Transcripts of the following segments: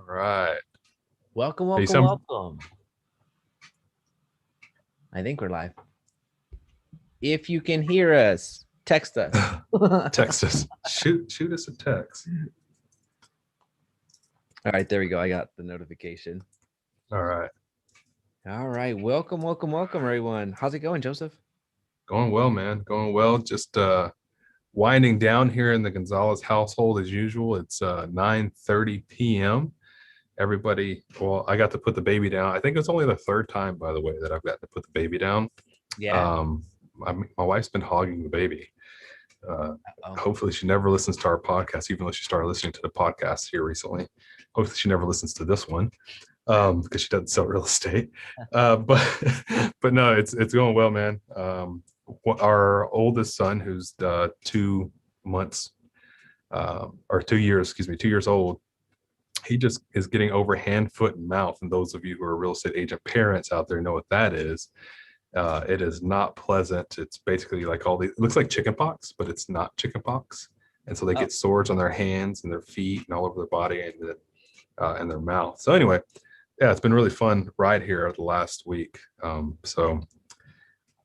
right. Welcome, Hey, welcome, welcome. I think we're live. If you can hear us, text us. All text us. Shoot us a text. right, there we go. I got the notification. All right. All right, welcome, welcome, welcome, everyone. How's it going, Joseph? Going well, man. Going well. Just winding down here in the Gonzalez household as usual. It's 9:30 p.m. Everybody, well, I got to put the baby down. I think it's only the third time, by the way, that I've got to put the baby down. Yeah. Um, my wife's been hogging the baby. Oh, Hopefully she never listens to our podcast, even though she started listening to the podcast here recently. Hopefully she never listens to this one because she doesn't sell real estate. But but no, it's going well, man. Our oldest son, who's 2 months or 2 years, 2 years old, he just is getting over hand, foot, and mouth. And those of you who are real estate agent parents out there know what that is. It is not pleasant. It's basically like it looks like chicken pox, but it's not chicken pox. And so they get sores on their hands and their feet and all over their body and their mouth. So anyway, yeah, it's been a really fun ride here the last week. So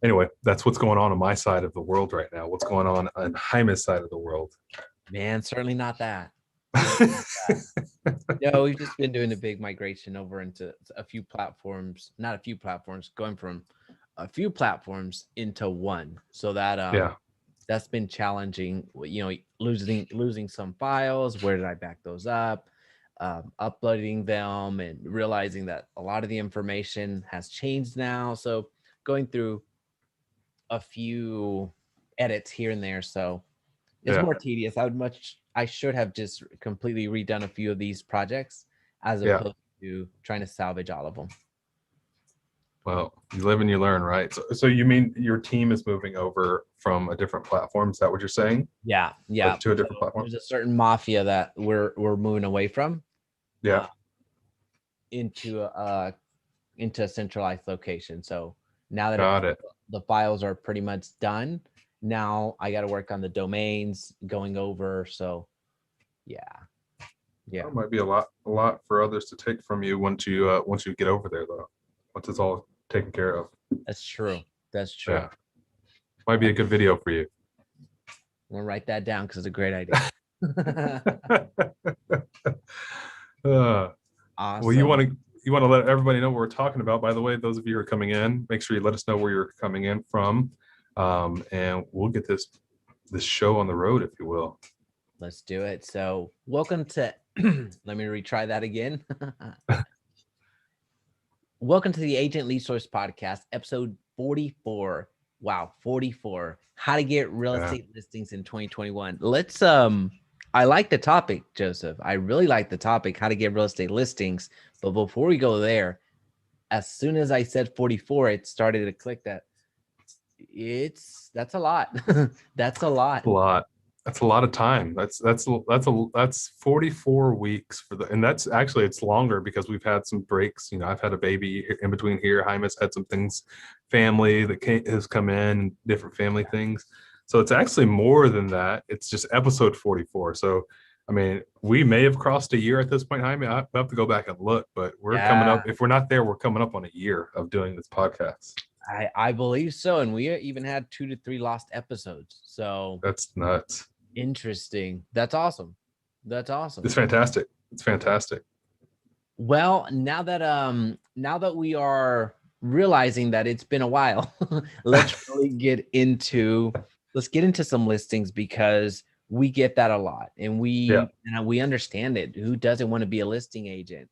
anyway, that's what's going on my side of the world right now. What's going on Jaime's side of the world? man, certainly not that. No, we've just been doing a big migration over into a few platforms, not a few platforms, going from a few platforms into one. So that Yeah. that's been challenging. Losing some files. Where did I back those up? Uploading them and realizing that a lot of the information has changed now. So going through a few edits here and there. So it's more tedious. I should have just completely redone a few of these projects as opposed to trying to salvage all of them. Well, you live and you learn, right? So you mean your team is moving over from a different platform? Is that what you're saying? Yeah. Like to a different platform? There's a certain mafia that we're moving away from. Yeah. Into a centralized location. So now that Got it. the files are pretty much done, now I got to work on the domains going over. So yeah. That might be a lot for others to take from you once you get over there, though. Once it's all taken care of. That's true. Yeah. Might be a good video for you. I'm gonna write that down because it's a great idea. Awesome. Well, you want to let everybody know what we're talking about. By the way, those of you who are coming in, make sure you let us know where you're coming in from, and we'll get this show on the road, if you will. Let's do it. So, welcome to. Let me retry that again. Welcome to the Agent Lead Source Podcast, episode 44. Wow, 44. How to get real estate listings in 2021. Let's I like the topic, Joseph. I really like the topic, how to get real estate listings. But before we go there, as soon as I said 44, it started to click that that's a lot. That's a lot. That's a lot of time. That's 44 weeks and that's actually, it's longer because we've had some breaks. I've had a baby in between here. Jaime's had some things, family that has come in, different family things. So it's actually more than that. It's just episode 44. So, I mean, we may have crossed a year at this point, Jaime. I have to go back and look, but we're coming up. If we're not there, we're coming up on a year of doing this podcast. I believe so. And we even had 2 to 3 lost episodes. So that's nuts. Interesting. That's awesome. It's fantastic. It's fantastic. Well, now that we are realizing that it's been a while, let's really get into some listings because we get that a lot and we understand it. Who doesn't want to be a listing agent?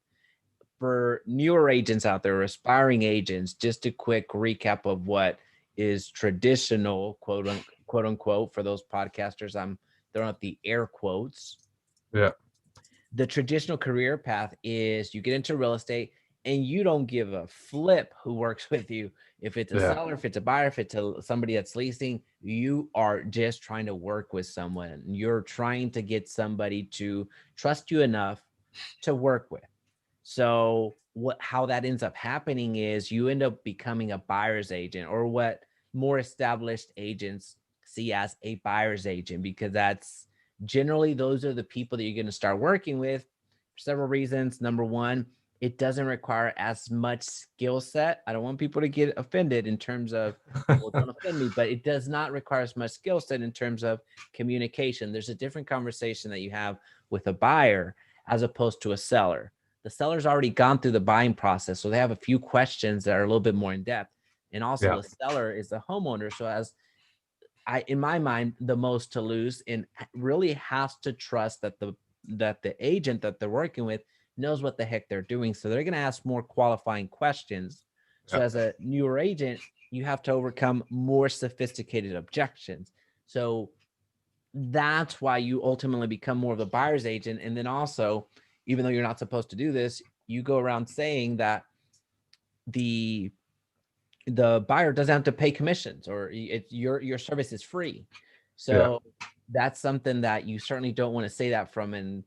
For newer agents out there, aspiring agents, just a quick recap of what is traditional, quote unquote, for those podcasters. I'm throwing up the air quotes. Yeah. The traditional career path is you get into real estate and you don't give a flip who works with you. If it's a seller, if it's a buyer, if it's somebody that's leasing, you are just trying to work with someone. You're trying to get somebody to trust you enough to work with. So how that ends up happening is you end up becoming a buyer's agent, or what more established agents see as a buyer's agent, because that's generally those are the people that you're going to start working with. for several reasons. Number one, it doesn't require as much skill set. I don't want people to get offended in terms of, well, don't offend me, but it does not require as much skill set in terms of communication. There's a different conversation that you have with a buyer as opposed to a seller. The seller's already gone through the buying process, so they have a few questions that are a little bit more in depth. And also Yeah. the seller is the homeowner. So as in my mind, the most to lose, and really has to trust that the agent that they're working with knows what the heck they're doing. So they're going to ask more qualifying questions. So Yeah. as a newer agent, you have to overcome more sophisticated objections. So that's why you ultimately become more of a buyer's agent. And then also, even though you're not supposed to do this, you go around saying that the buyer doesn't have to pay commissions, or it's your service is free. Yeah. So that's something that you certainly don't want to say that from a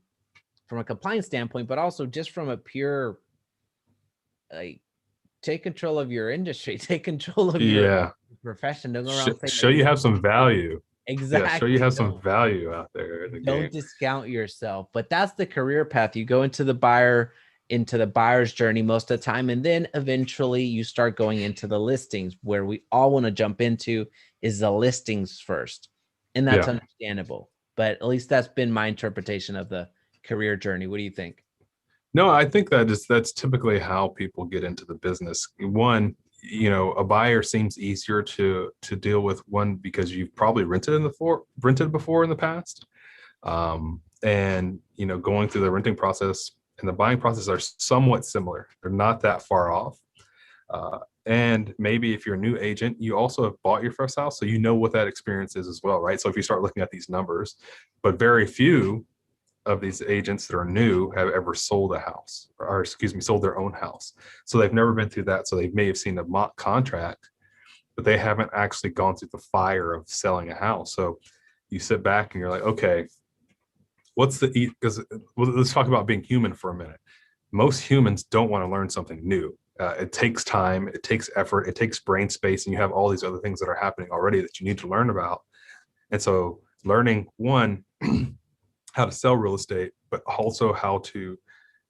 compliance standpoint, but also just from a pure, like, take control of your industry, take control of your Yeah. profession. Don't go around saying Show that you this have is some value. Yeah. Show you exactly. have some value out there in the Don't game. discount yourself. But that's the career path. You go into the buyer's journey most of the time, and then eventually you start going into the listings, where we all want to jump into is the listings first. And that's Yeah. understandable. But at least that's been my interpretation of the career journey. What do you think? No, I think that's typically how people get into the business. One, a buyer seems easier to deal with, one because you've probably rented before in the past. And going through the renting process and the buying process are somewhat similar. They're not that far off. And maybe if you're a new agent, you also have bought your first house, so you know what that experience is as well, right? So if you start looking at these numbers, but very few of these agents that are new have ever sold a house, or excuse me, sold their own house. So they've never been through that. So they may have seen a mock contract, but they haven't actually gone through the fire of selling a house. So you sit back and you're like, okay, because let's talk about being human for a minute. Most humans don't want to learn something new. It takes time, it takes effort, it takes brain space, and you have all these other things that are happening already that you need to learn about. And so learning, one, how to sell real estate, but also how to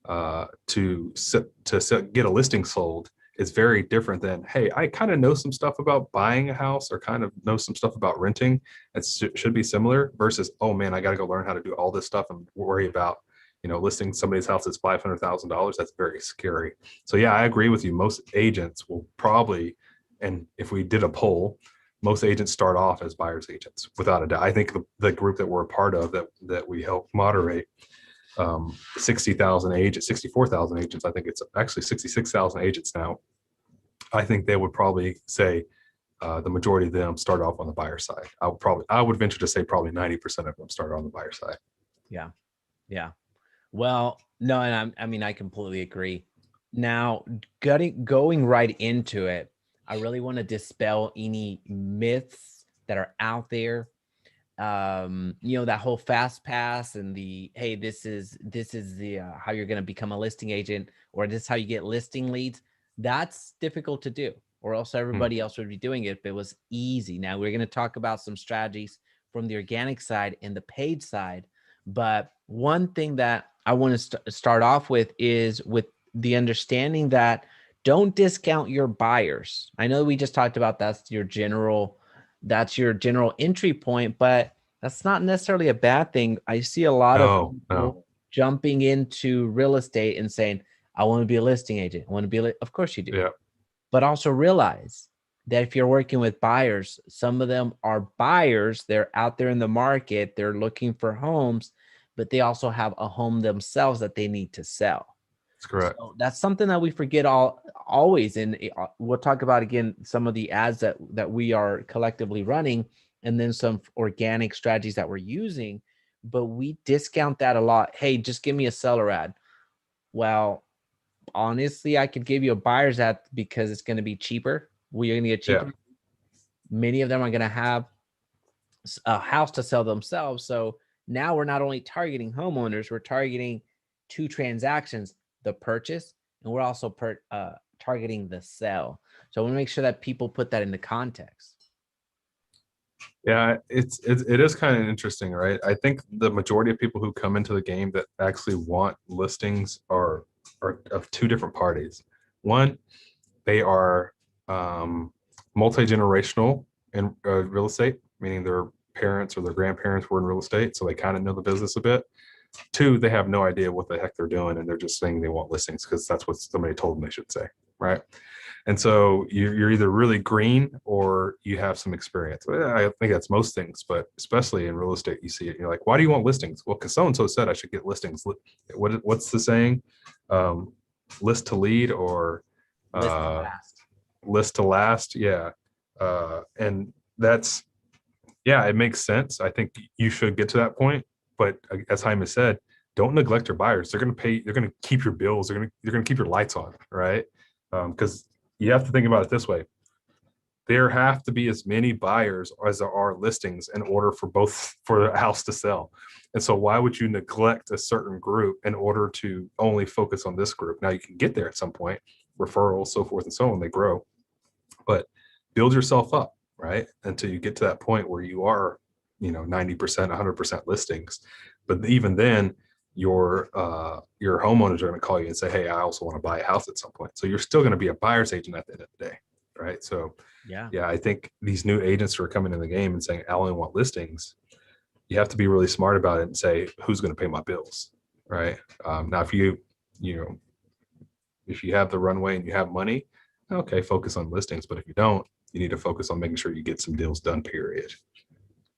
get a listing sold is very different than, hey, I kind of know some stuff about buying a house or kind of know some stuff about renting. It should be similar versus, oh man, I got to go learn how to do all this stuff and worry about, listing somebody's house that's $500,000. That's very scary. So yeah, I agree with you. Most agents will probably, and if we did a poll, most agents start off as buyer's agents without a doubt. I think the group that we're a part of that we help moderate, 60,000 agents, 64,000 agents. I think it's actually 66,000 agents now. I think they would probably say the majority of them start off on the buyer side. I would venture to say probably 90% of them start on the buyer side. Yeah. Yeah. Well, no, and I mean, I completely agree. Now, going right into it, I really want to dispel any myths that are out there. That whole fast pass and the, hey, this is the how you're going to become a listing agent, or this is how you get listing leads. That's difficult to do, or else everybody else would be doing it if it was easy. Now we're going to talk about some strategies from the organic side and the paid side. But one thing that I want to start off with is with the understanding that don't discount your buyers. I know we just talked about that's your general entry point, but that's not necessarily a bad thing. I see a lot of No, people jumping into real estate and saying, I want to be a listing agent. I want to be of course you do. yeah, But also realize that if you're working with buyers, some of them are buyers. They're out there in the market. They're looking for homes, but they also have a home themselves that they need to sell. that's correct. So that's something that we forget always. And we'll talk about again some of the ads that we are collectively running, and then some organic strategies that we're using. But we discount that a lot. Hey, just give me a seller ad. Well, honestly, I could give you a buyer's ad because it's going to be cheaper. We're going to get cheaper. Yeah, Many of them are going to have a house to sell themselves. So now we're not only targeting homeowners, we're targeting two transactions, the purchase, and we're also targeting the sell. So I want to make sure that people put that into context. Yeah, it is kind of interesting, right? I think the majority of people who come into the game that actually want listings are of two different parties. One, they are multi-generational in real estate, meaning their parents or their grandparents were in real estate, so they kind of know the business a bit. Two, they have no idea what the heck they're doing, and they're just saying they want listings because that's what somebody told them they should say, right? And so you're either really green or you have some experience. I think that's most things, but especially in real estate, you see it. You're like, why do you want listings? Well, because so and so said I should get listings. What's the saying? Um, list to lead or List to uh, last. list to last. Yeah, and that's yeah, it makes sense. I think you should get to that point, but as Jaime said, don't neglect your buyers. They're going to pay. They're going to keep your bills. They're going to keep your lights on, right? Because you have to think about it this way: there have to be as many buyers as there are listings in order for the house to sell. And so why would you neglect a certain group in order to only focus on this group? Now you can get there at some point, referrals, so forth and so on, they grow, but build yourself up, right? Until you get to that point where you are, 90%, 100% listings. But even then, your homeowners are going to call you and say, hey, I also want to buy a house at some point. So you're still going to be a buyer's agent at the end of the day, right? So Yeah. yeah, I think these new agents who are coming in the game and saying, I only want listings, you have to be really smart about it and say, who's going to pay my bills, right? Now, you know, if you have the runway and you have money, okay, focus on listings. But if you don't, you need to focus on making sure you get some deals done, period.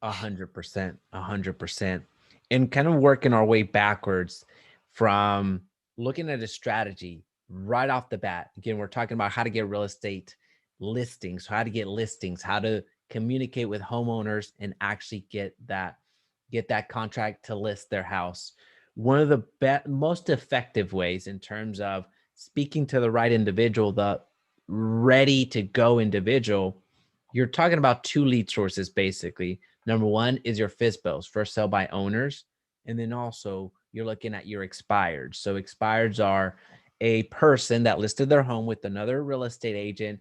100%, 100%. And kind of working our way backwards from looking at a strategy right off the bat. Again, we're talking about how to get real estate listings, how to get listings, how to communicate with homeowners and actually get that contract to list their house. One of the most effective ways in terms of speaking to the right individual, the ready to go individual, you're talking about two lead sources basically. Number one is your FSBOs, first sale by owners. And then also you're looking at your expireds. So expireds are a person that listed their home with another real estate agent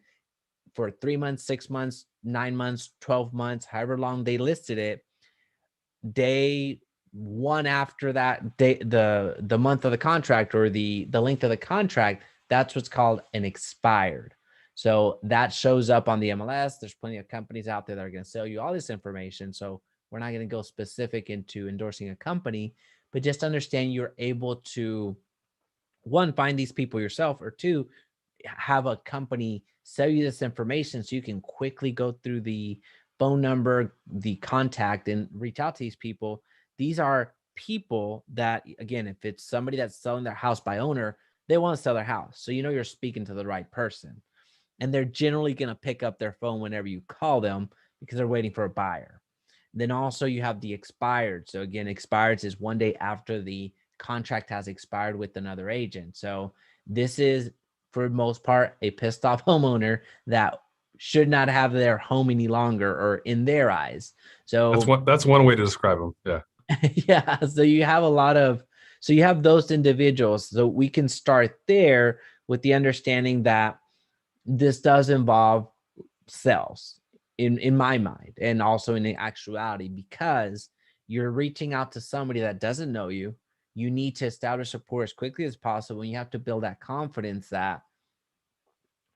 for 3 months, 6 months, 9 months, 12 months, however long they listed it. Day one after that day, the month of the contract or the length of the contract, that's what's called an expired. So that shows up on the MLS. There's plenty of companies out there that are going to sell you all this information. So we're not going to go specific into endorsing a company, but just understand you're able to, one, find these people yourself, or two, have a company sell you this information so you can quickly go through the phone number, the contact, and reach out to these people. These are people that, again, if it's somebody that's selling their house by owner, they want to sell their house. So you're speaking to the right person. And they're generally going to pick up their phone whenever you call them because they're waiting for a buyer. Then also you have the expired. So again, expired is one day after the contract has expired with another agent. So this is, for the most part, a pissed off homeowner that should not have their home any longer, or in their eyes. That's So one way to describe them. Yeah. yeah, so you have you have those individuals. So we can start there with the understanding that this does involve sales in my mind, and also in the actuality, because you're reaching out to somebody that doesn't know you. You need to establish rapport as quickly as possible, and you have to build that confidence that,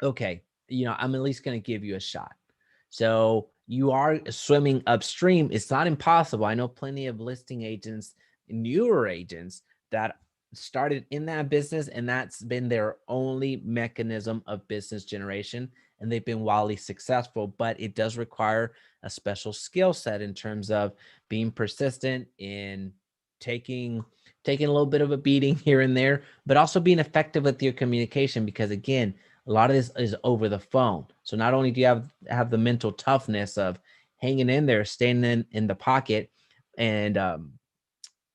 okay, I'm at least going to give you a shot. So you are swimming upstream. It's not impossible. I know plenty of listing agents, newer agents, that started in that business, and that's been their only mechanism of business generation. And they've been wildly successful, but it does require a special skill set in terms of being persistent in taking a little bit of a beating here and there, but also being effective with your communication, because again, a lot of this is over the phone. So not only do you have the mental toughness of hanging in there, staying in the pocket, and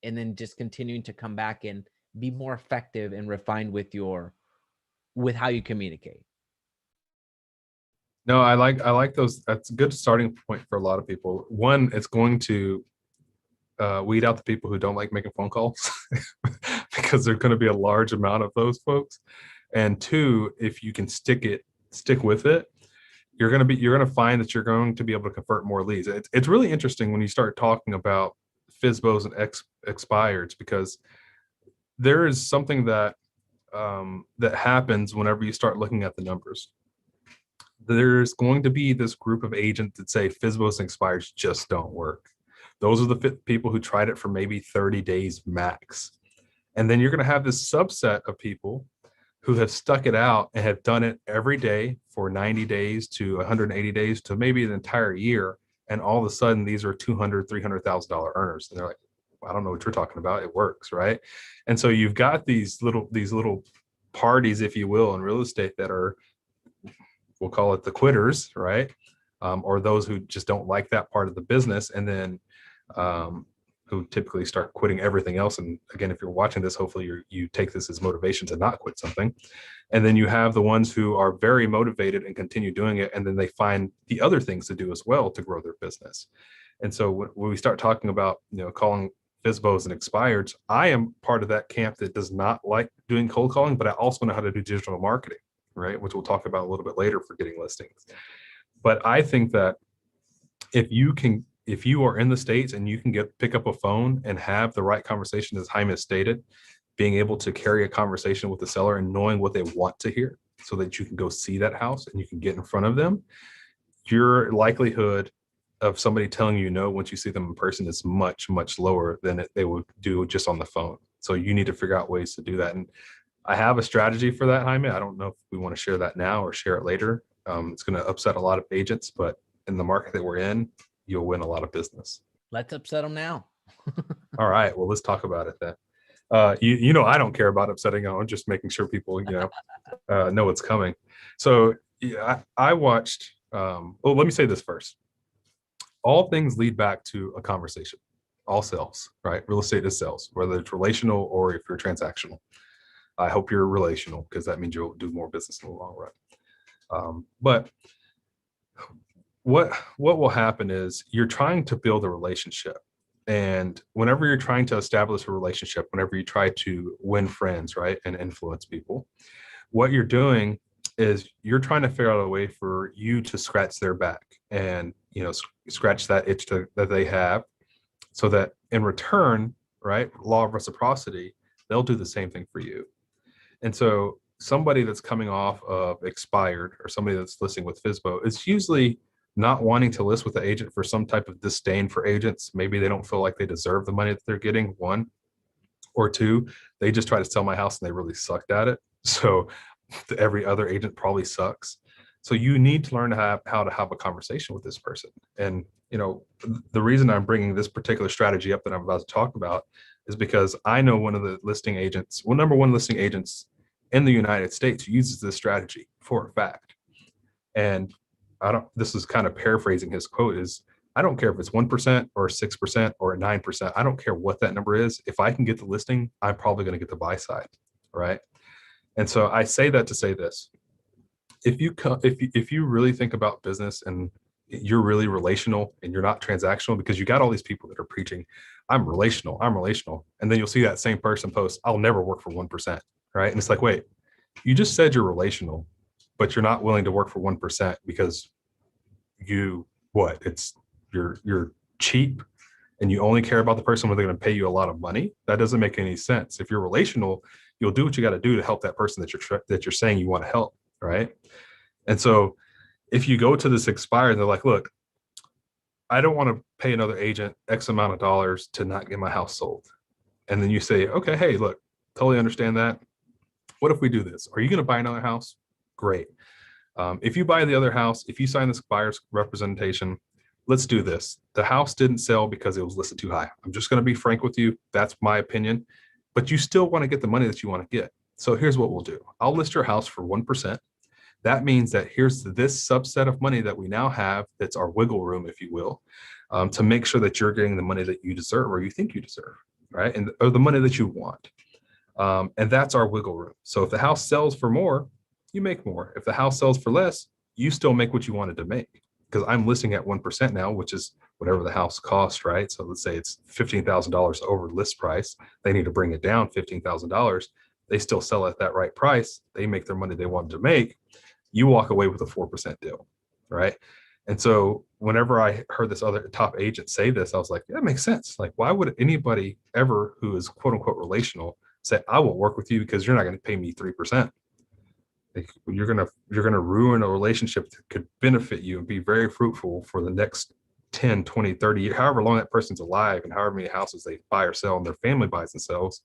then just continuing to come back and be more effective and refined with how you communicate. No, I like those. That's a good starting point for a lot of people. One, it's going to weed out the people who don't like making phone calls because there's going to be a large amount of those folks. And two, if you can stick with it, you're going to find that you're going to be able to convert more leads. It's really interesting when you start talking about FSBOs and expireds, because there is something that that happens whenever you start looking at the numbers. There's going to be this group of agents that say FSBOs and expireds just don't work. Those are the people who tried it for maybe 30 days max. And then you're going to have this subset of people who have stuck it out and have done it every day for 90 days to 180 days to maybe an entire year. And all of a sudden, these are $200,000, $300,000 earners. And they're like, I don't know what you're talking about. It works, right? And so you've got these little parties, if you will, in real estate that are, we'll call it the quitters, right? Or those who just don't like that part of the business. And then who typically start quitting everything else. And again, if you're watching this, hopefully you take this as motivation to not quit something. And then you have the ones who are very motivated and continue doing it. And then they find the other things to do as well to grow their business. And so when we start talking about, calling FSBOs and expireds, I am part of that camp that does not like doing cold calling, but I also know how to do digital marketing, right? Which we'll talk about a little bit later for getting listings. But I think that if you are in the States and you can pick up a phone and have the right conversation, as Jaime stated, being able to carry a conversation with the seller and knowing what they want to hear so that you can go see that house and you can get in front of them, your likelihood of somebody telling you no once you see them in person is much, much lower than they would do just on the phone. So you need to figure out ways to do that. And I have a strategy for that, Jaime. I don't know if we want to share that now or share it later. It's going to upset a lot of agents, but in the market that we're in, you'll win a lot of business. Let's upset them now. All right. Well, let's talk about it then. I don't care about upsetting. I'm just making sure people, know what's coming. So yeah, I watched. Well, let me say this first. All things lead back to a conversation. All sales, right? Real estate is sales, whether it's relational or if you're transactional. I hope you're relational because that means you'll do more business in the long run. But what will happen is you're trying to build a relationship. And whenever you're trying to establish a relationship, whenever you try to win friends, right, and influence people, what you're doing is you're trying to figure out a way for you to scratch their back and, scratch that itch that they have, so that in return, right, law of reciprocity, they'll do the same thing for you. And so somebody that's coming off of expired or somebody that's listing with FSBO is usually not wanting to list with the agent for some type of disdain for agents. Maybe they don't feel like they deserve the money that they're getting, one, or two, they just try to sell my house and they really sucked at it. So every other agent probably sucks. So you need to learn how to have a conversation with this person. And, the reason I'm bringing this particular strategy up that I'm about to talk about is because I know one of the listing agents, number one listing agents in the United States uses this strategy for a fact. And this is kind of paraphrasing his quote is, I don't care if it's 1% or 6% or 9%. I don't care what that number is. If I can get the listing, I'm probably going to get the buy side. Right. And so I say that to say this, if you really think about business and you're really relational and you're not transactional, because you got all these people that are preaching, I'm relational. And then you'll see that same person post, I'll never work for 1%. Right. And it's like, wait, you just said you're relational, but you're not willing to work for 1% because you're cheap and you only care about the person when they're going to pay you a lot of money. That doesn't make any sense. If you're relational, you'll do what you got to do to help that person that you're saying you want to help. Right. And so if you go to this expired, they're like, look, I don't want to pay another agent X amount of dollars to not get my house sold. And then you say, okay, hey, look, totally understand that. What if we do this? Are you going to buy another house? Great. If you buy the other house, if you sign this buyer's representation, let's do this. The house didn't sell because it was listed too high. I'm just going to be frank with you. That's my opinion. But you still want to get the money that you want to get. So here's what we'll do. I'll list your house for 1%. That means that here's this subset of money that we now have. That's our wiggle room, if you will, to make sure that you're getting the money that you deserve or you think you deserve, right? Or the money that you want. And that's our wiggle room. So if the house sells for more, you make more. If the house sells for less, you still make what you wanted to make, because I'm listing at 1% now, which is whatever the house costs, right? So let's say it's $15,000 over list price. They need to bring it down $15,000. They still sell at that right price. They make their money they wanted to make. You walk away with a 4% deal. right? And so whenever I heard this other top agent say this, I was like, yeah, that makes sense. Like, why would anybody ever who is quote unquote relational say, I won't work with you because you're not going to pay me 3%? Like, you're gonna ruin a relationship that could benefit you and be very fruitful for the next 10, 20, 30 years, however long that person's alive and however many houses they buy or sell and their family buys and sells.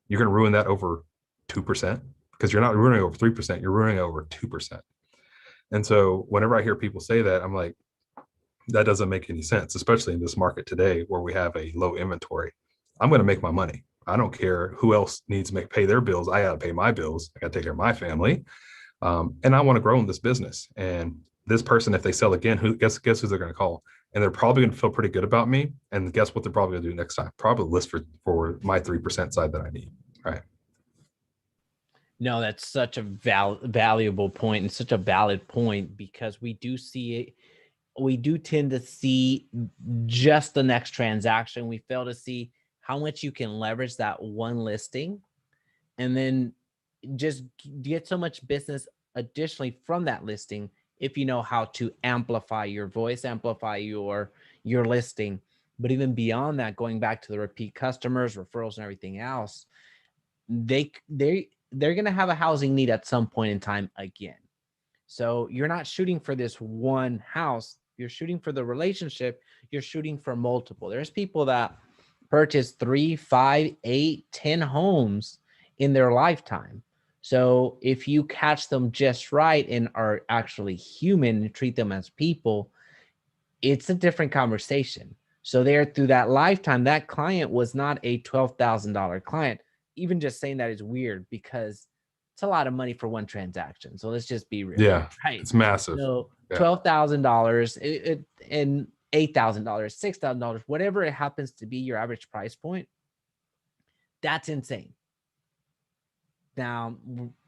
You're going to ruin that over 2% because you're not ruining over 3%, you're ruining over 2%. And so whenever I hear people say that, I'm like, that doesn't make any sense, especially in this market today where we have a low inventory. I'm going to make my money. I don't care who else needs to pay their bills. I got to pay my bills. I got to take care of my family. And I want to grow in this business. And this person, if they sell again, guess who they're going to call? And they're probably going to feel pretty good about me. And guess what they're probably going to do next time? Probably list for my 3% side that I need. Right. No, that's such a valuable point and such a valid point, because we do see it. We do tend to see just the next transaction. We fail to see how much you can leverage that one listing, and then just get so much business additionally from that listing if you know how to amplify your voice, amplify your listing. But even beyond that, going back to the repeat customers, referrals, and everything else, they're going to have a housing need at some point in time again. So you're not shooting for this one house, you're shooting for the relationship, you're shooting for multiple. There's people that purchase 3, 5, 8, 10 homes in their lifetime. So if you catch them just right and are actually human and treat them as people, it's a different conversation. So there, through that lifetime, that client was not a $12,000 client. Even just saying that is weird because it's a lot of money for one transaction. So let's just be real, Yeah. right? It's massive. So Yeah. $12,000 and $8,000, $6,000, whatever it happens to be, your average price point, that's insane. Now,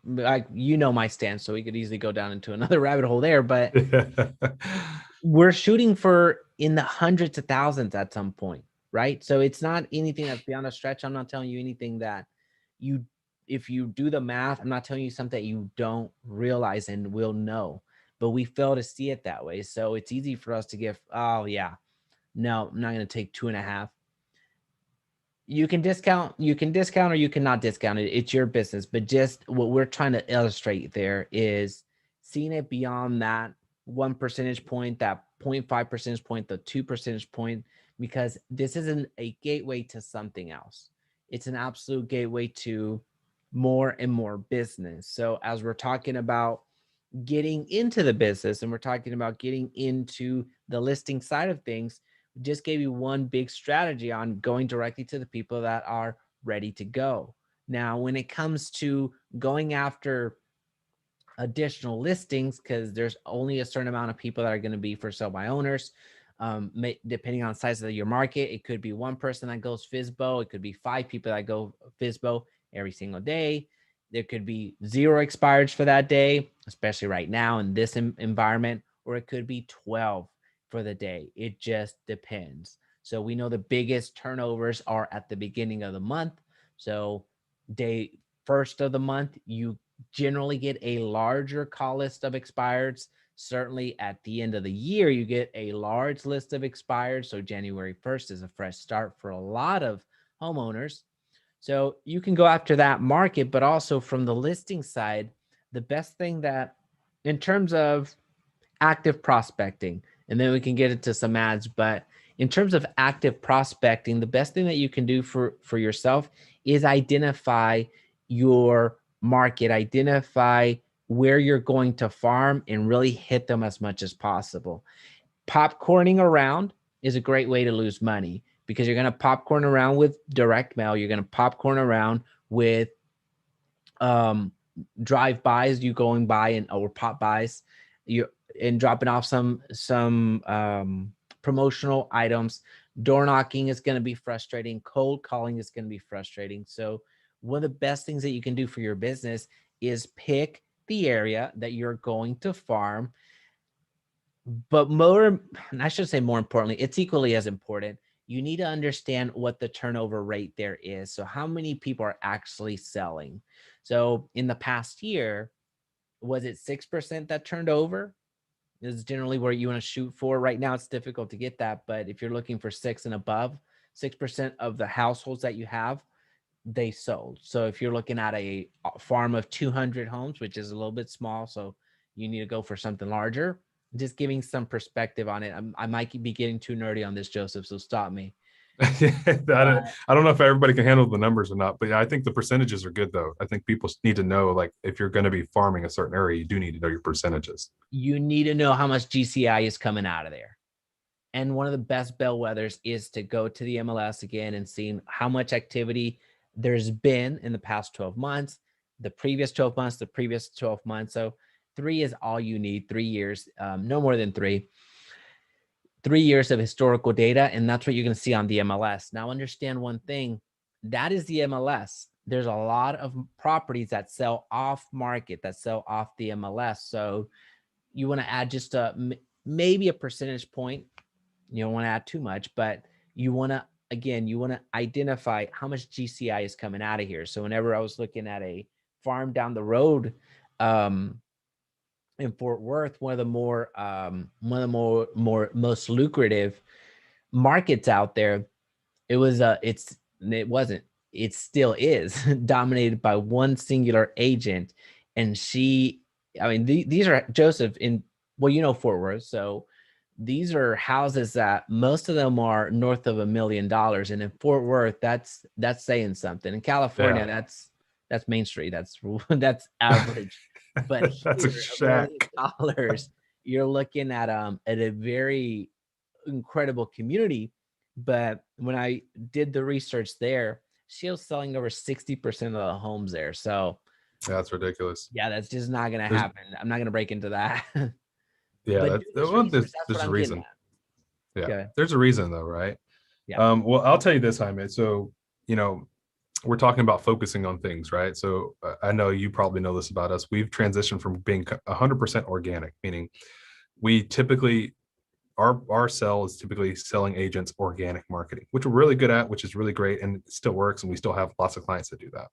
like, you know my stance, so we could easily go down into another rabbit hole there, but we're shooting for in the hundreds of thousands at some point, right? So it's not anything that's beyond a stretch. I'm not telling you anything that you, if you do the math, I'm not telling you something that you don't realize and will know, but we fail to see it that way. So it's easy for us to give, oh yeah, no, I'm not going to take 2.5. You can discount, or you cannot discount it. It's your business. But just what we're trying to illustrate there is seeing it beyond that 1 percentage point, that 0.5 percentage point, the 2 percentage point, because this isn't a gateway to something else. It's an absolute gateway to more and more business. So as we're talking about getting into the business and we're talking about getting into the listing side of things, we just gave you one big strategy on going directly to the people that are ready to go. Now, when it comes to going after additional listings, because there's only a certain amount of people that are going to be for sale by owners, depending on the size of your market, it could be one person that goes FSBO, it could be 5 people that go FSBO every single day. There could be 0 expireds for that day, especially right now in this environment, or it could be 12 for the day. It just depends. So we know the biggest turnovers are at the beginning of the month. So day first of the month, you generally get a larger call list of expireds. Certainly at the end of the year, you get a large list of expireds. So January 1st is a fresh start for a lot of homeowners. So you can go after that market, but also from the listing side, the best thing that in terms of active prospecting, and then we can get into some ads, but in terms of active prospecting, the best thing that you can do for yourself is identify your market, identify where you're going to farm, and really hit them as much as possible. Popcorning around is a great way to lose money, because you're going to popcorn around with direct mail. You're going to popcorn around with drive-bys, you going by and or pop buys, you and dropping off some promotional items. Door knocking is going to be frustrating. Cold calling is going to be frustrating. So one of the best things that you can do for your business is pick the area that you're going to farm. But more, I should say more importantly, it's equally as important. You need to understand what the turnover rate there is. So how many people are actually selling? So in the past year, was it 6% that turned over? is generally where you want to shoot for. Right now, it's difficult to get that, but if you're looking for 6 and above, 6% of the households that you have, they sold. So if you're looking at a farm of 200 homes, which is a little bit small, so you need to go for something larger. Just giving some perspective on it. I might be getting too nerdy on this, Joseph, so stop me. I But don't know if everybody can handle the numbers or not, but yeah, I think the percentages are good though. I think people need to know, like, if you're going to be farming a certain area, you do need to know your percentages. you need to know how much GCI is coming out of there. And one of the best bellwethers is to go to the MLS again and seeing how much activity there's been in the past 12 months, the previous 12 months, the previous 12 months. So 3 is all you need, 3 years, no more than 3 years of historical data. And that's what you're going to see on the MLS. Now, understand one thing, that is the MLS. There's a lot of properties that sell off market, that sell off the MLS. So you want to add just maybe a percentage point. You don't want to add too much, but you want to, again, you want to identify how much GCI is coming out of here. So whenever I was looking at a farm down the road, in Fort Worth, one of the most lucrative markets out there, it was it wasn't, it still is dominated by one singular agent. And she, I mean, these are, Joseph, in, well, Fort Worth. So these are houses that most of them are north of $1 million. And in Fort Worth, that's saying something. In California, Yeah. that's Main Street. That's average. But That's a here, $1 million, shack. you're looking at a very incredible community. But when I did the research there, she was selling over 60% of the homes there. So That's ridiculous. yeah, that's just not gonna There's happen. I'm not gonna break into that. yeah, But that do this well, research. That's there's what a I'm getting reason. at. Yeah, Okay. there's a reason though, right? Yeah. Well, I'll tell you this, Jaime. So, you know, we're talking about focusing on things, right? So I know you probably know this about us. We've transitioned from being 100% organic, meaning we typically our sell is typically selling agents organic marketing, which we're really good at, which is really great, and it still works, and we still have lots of clients that do that.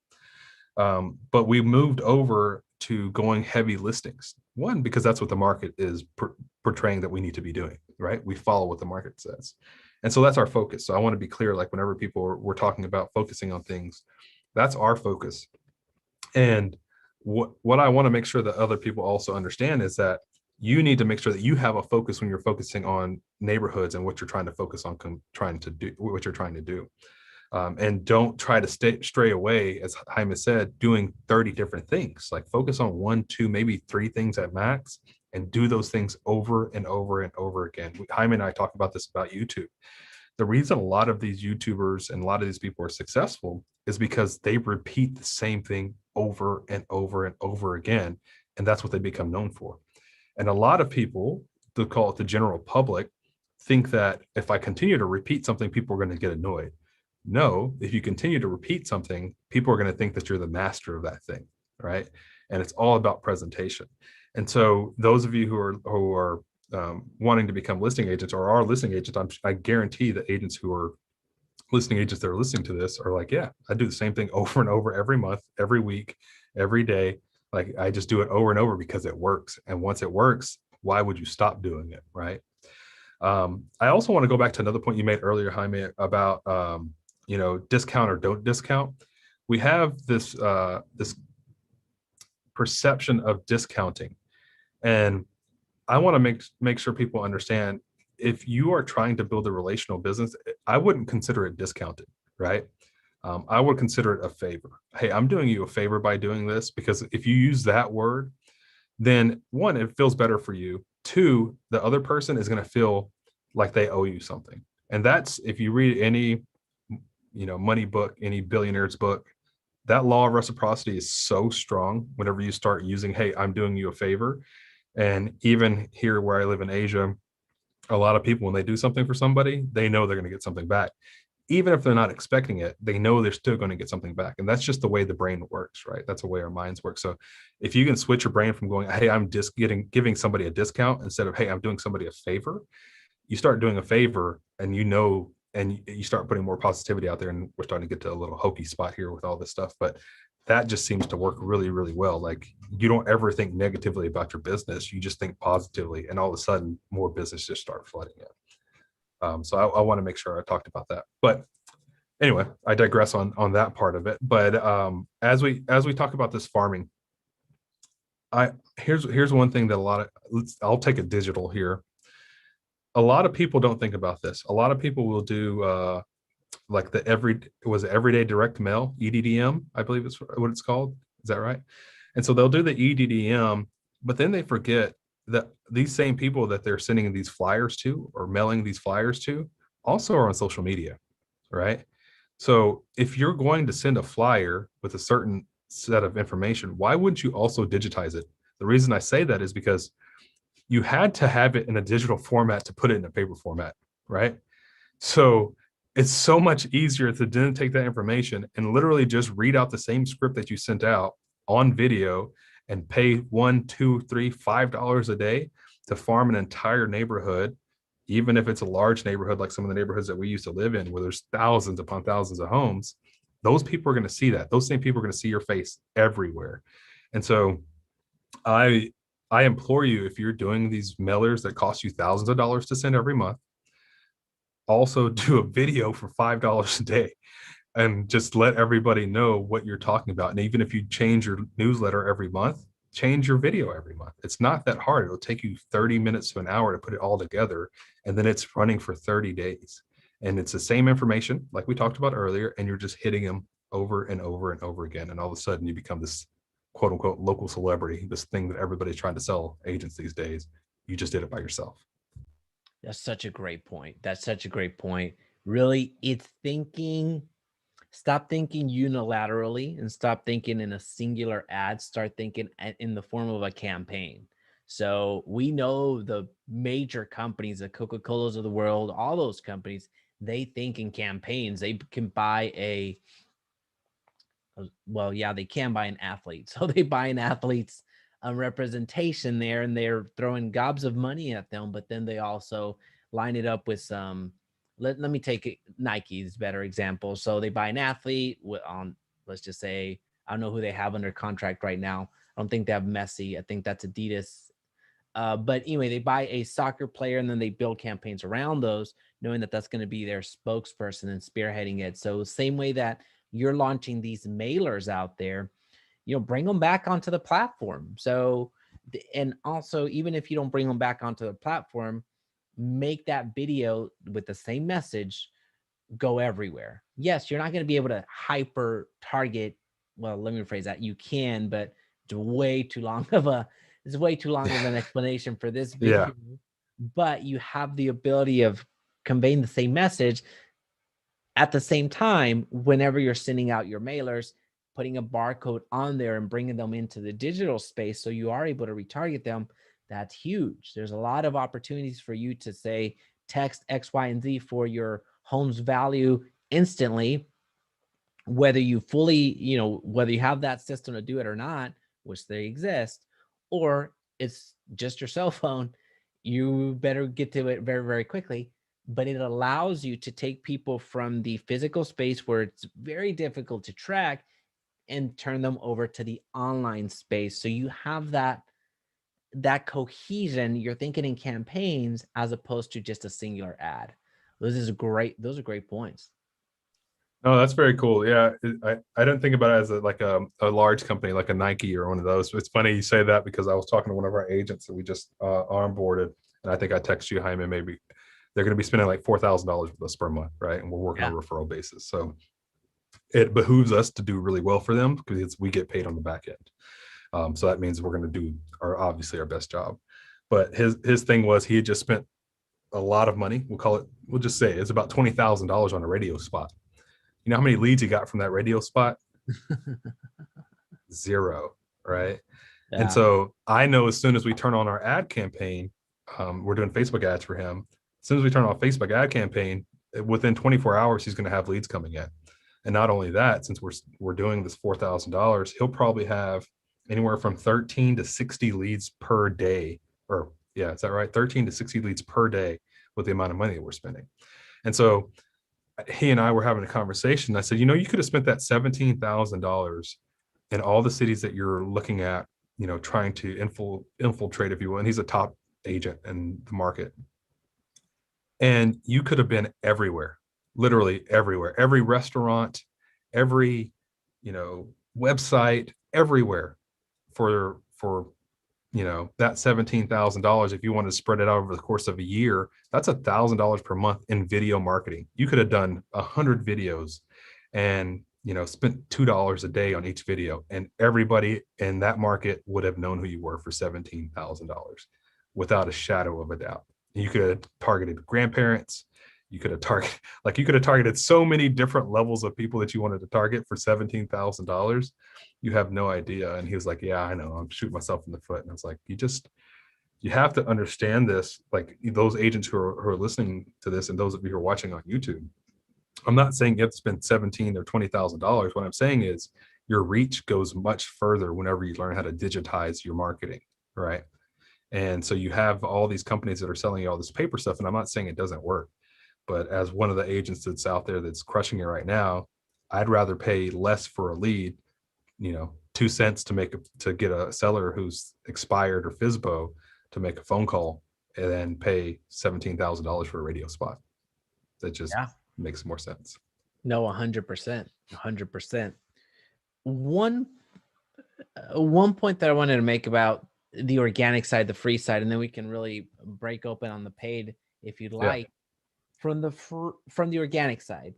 But we moved over to going heavy listings. One, because that's what the market is portraying that we need to be doing, right? We follow what the market says. And so that's our focus. So I want to be clear, like whenever people we're talking about focusing on things, that's our focus. And what I want to make sure that other people also understand is that you need to make sure that you have a focus when you're focusing on neighborhoods and what you're trying to focus on, trying to do what you're trying to do. And don't try to stray away, as Jaime said, doing 30 different things. Like focus on 1, 2, maybe 3 things at max, and do those things over and over and over again. Jaime and I talk about this about YouTube. The reason a lot of these YouTubers and a lot of these people are successful is because they repeat the same thing over and over and over again. And that's what they become known for. And a lot of people, to call it the general public, think that if I continue to repeat something, people are going to get annoyed. No, if you continue to repeat something, people are going to think that you're the master of that thing, right? And it's all about presentation. And so those of you who are wanting to become listing agents or are listing agents, I guarantee the agents who are listing agents that are listening to this are like, yeah, I do the same thing over and over every month, every week, every day. Like I just do it over and over because it works. And once it works, why would you stop doing it, right? I also want to go back to another point you made earlier, Jaime, about discount or don't discount. We have this perception of discounting, and I want to make sure people understand, if you are trying to build a relational business, I wouldn't consider it discounted, right? I would consider it a favor. Hey, I'm doing you a favor by doing this, because if you use that word, then one, it feels better for you. Two, the other person is going to feel like they owe you something. And that's, if you read any, money book, any billionaire's book, that law of reciprocity is so strong whenever you start using, hey, I'm doing you a favor. And even here where I live in Asia, a lot of people, when they do something for somebody, they know they're going to get something back. Even if they're not expecting it, they know they're still going to get something back. And that's just the way the brain works, right? That's the way our minds work. So if you can switch your brain from going, hey, I'm just giving somebody a discount, instead of, hey, I'm doing somebody a favor, you start doing a favor, and and you start putting more positivity out there. And we're starting to get to a little hokey spot here with all this stuff, but that just seems to work really, really well. Like you don't ever think negatively about your business. You just think positively. And all of a sudden more business just start flooding in. So I want to make sure I talked about that. But anyway, I digress on that part of it. But as we talk about this farming, here's one thing that I'll take a digital here. A lot of people don't think about this. A lot of people will do like everyday direct mail, EDDM, I believe it's what it's called. Is that right? And so they'll do the EDDM, but then they forget that these same people that they're sending these flyers to or mailing these flyers to also are on social media, right? So if you're going to send a flyer with a certain set of information, why wouldn't you also digitize it? The reason I say that is because you had to have it in a digital format to put it in a paper format, right? So it's so much easier to then take that information and literally just read out the same script that you sent out on video and pay $1, $2, $3, $5 a day to farm an entire neighborhood, even if it's a large neighborhood like some of the neighborhoods that we used to live in, where there's thousands upon thousands of homes. Those people are going to see that. Those same people are going to see your face everywhere. And so I I implore you, if you're doing these mailers that cost you thousands of dollars to send every month, also do a video for $5 a day and just let everybody know what you're talking about. And even if you change your newsletter every month, change your video every month. It's not that hard. It'll take you 30 minutes to an hour to put it all together. And then it's running for 30 days. And it's the same information, like we talked about earlier, and you're just hitting them over and over and over again. And all of a sudden you become this quote unquote local celebrity, this thing that everybody's trying to sell agents these days. You just did it by yourself. That's such a great point. That's such a great point. Really, it's thinking, stop thinking unilaterally and stop thinking in a singular ad. Start thinking in the form of a campaign. So we know the major companies, the Coca-Colas of the world, all those companies, they think in campaigns. They can buy well, yeah, they can buy an athlete. So they buy an athlete's representation there and they're throwing gobs of money at them. But then they also line it up with some, let me take it, Nike's better example. So they buy an athlete on, let's just say, I don't know who they have under contract right now. I don't think they have Messi. I think that's Adidas. But anyway, they buy a soccer player and then they build campaigns around those, knowing that that's going to be their spokesperson and spearheading it. So same way that you're launching these mailers out there, bring them back onto the platform. So, and also, even if you don't bring them back onto the platform, make that video with the same message go everywhere. Yes, you're not going to be able to hyper target. Well, let me rephrase that. You can, but it's way too long of an explanation for this video. Yeah. But you have the ability of conveying the same message at the same time whenever you're sending out your mailers, putting a barcode on there and bringing them into the digital space so you are able to retarget them. That's huge. There's a lot of opportunities for you to say text X, Y, and Z for your home's value instantly, whether you whether you have that system to do it or not, which they exist, or it's just your cell phone. You better get to it very, very quickly. But it allows you to take people from the physical space where it's very difficult to track and turn them over to the online space. So you have that cohesion. You're thinking in campaigns as opposed to just a singular ad. Those are great points. No, that's very cool. Yeah, I didn't think about it as like a large company like a Nike or one of those. It's funny you say that because I was talking to one of our agents that we just onboarded, and I think I text you, Jaime, maybe they're going to be spending like $4,000 with us per month, right? And we're working on a referral basis, so it behooves us to do really well for them because we get paid on the back end. So that means we're going to do obviously our best job. But his thing was he had just spent a lot of money. We'll just say it's about $20,000 on a radio spot. You know how many leads he got from that radio spot? 0, right? Yeah. And so I know as soon as we turn on our ad campaign, we're doing Facebook ads for him. As soon as we turn on Facebook ad campaign, within 24 hours, he's going to have leads coming in. And not only that, since we're doing this $4,000, he'll probably have anywhere from 13 to 60 leads per day. Or yeah, is that right? 13 to 60 leads per day with the amount of money that we're spending. And so he and I were having a conversation. I said, you could have spent that $17,000 in all the cities that you're looking at, trying to infiltrate, if you will. And he's a top agent in the market. And you could have been everywhere, literally everywhere, every restaurant, every, website, everywhere for that $17,000. If you want to spread it out over the course of a year, that's $1,000 per month in video marketing. You could have done 100 videos and spent $2 a day on each video, and everybody in that market would have known who you were for $17,000 without a shadow of a doubt. You could have targeted grandparents. You could have targeted so many different levels of people that you wanted to target for $17,000. You have no idea. And he was like, yeah, I know, I'm shooting myself in the foot. And I was like, you have to understand this. Like, those agents who are listening to this, and those of you who are watching on YouTube, I'm not saying you have to spend $17,000 or $20,000. What I'm saying is your reach goes much further whenever you learn how to digitize your marketing, right? And so you have all these companies that are selling you all this paper stuff. And I'm not saying it doesn't work, but as one of the agents that's out there that's crushing it right now, I'd rather pay less for a lead, 2 cents to get a seller who's expired or FISBO to make a phone call, and then pay $17,000 for a radio spot. That just makes more sense. No, 100%, 100%. One point that I wanted to make about the organic side, the free side, and then we can really break open on the paid if you'd like. From the organic side,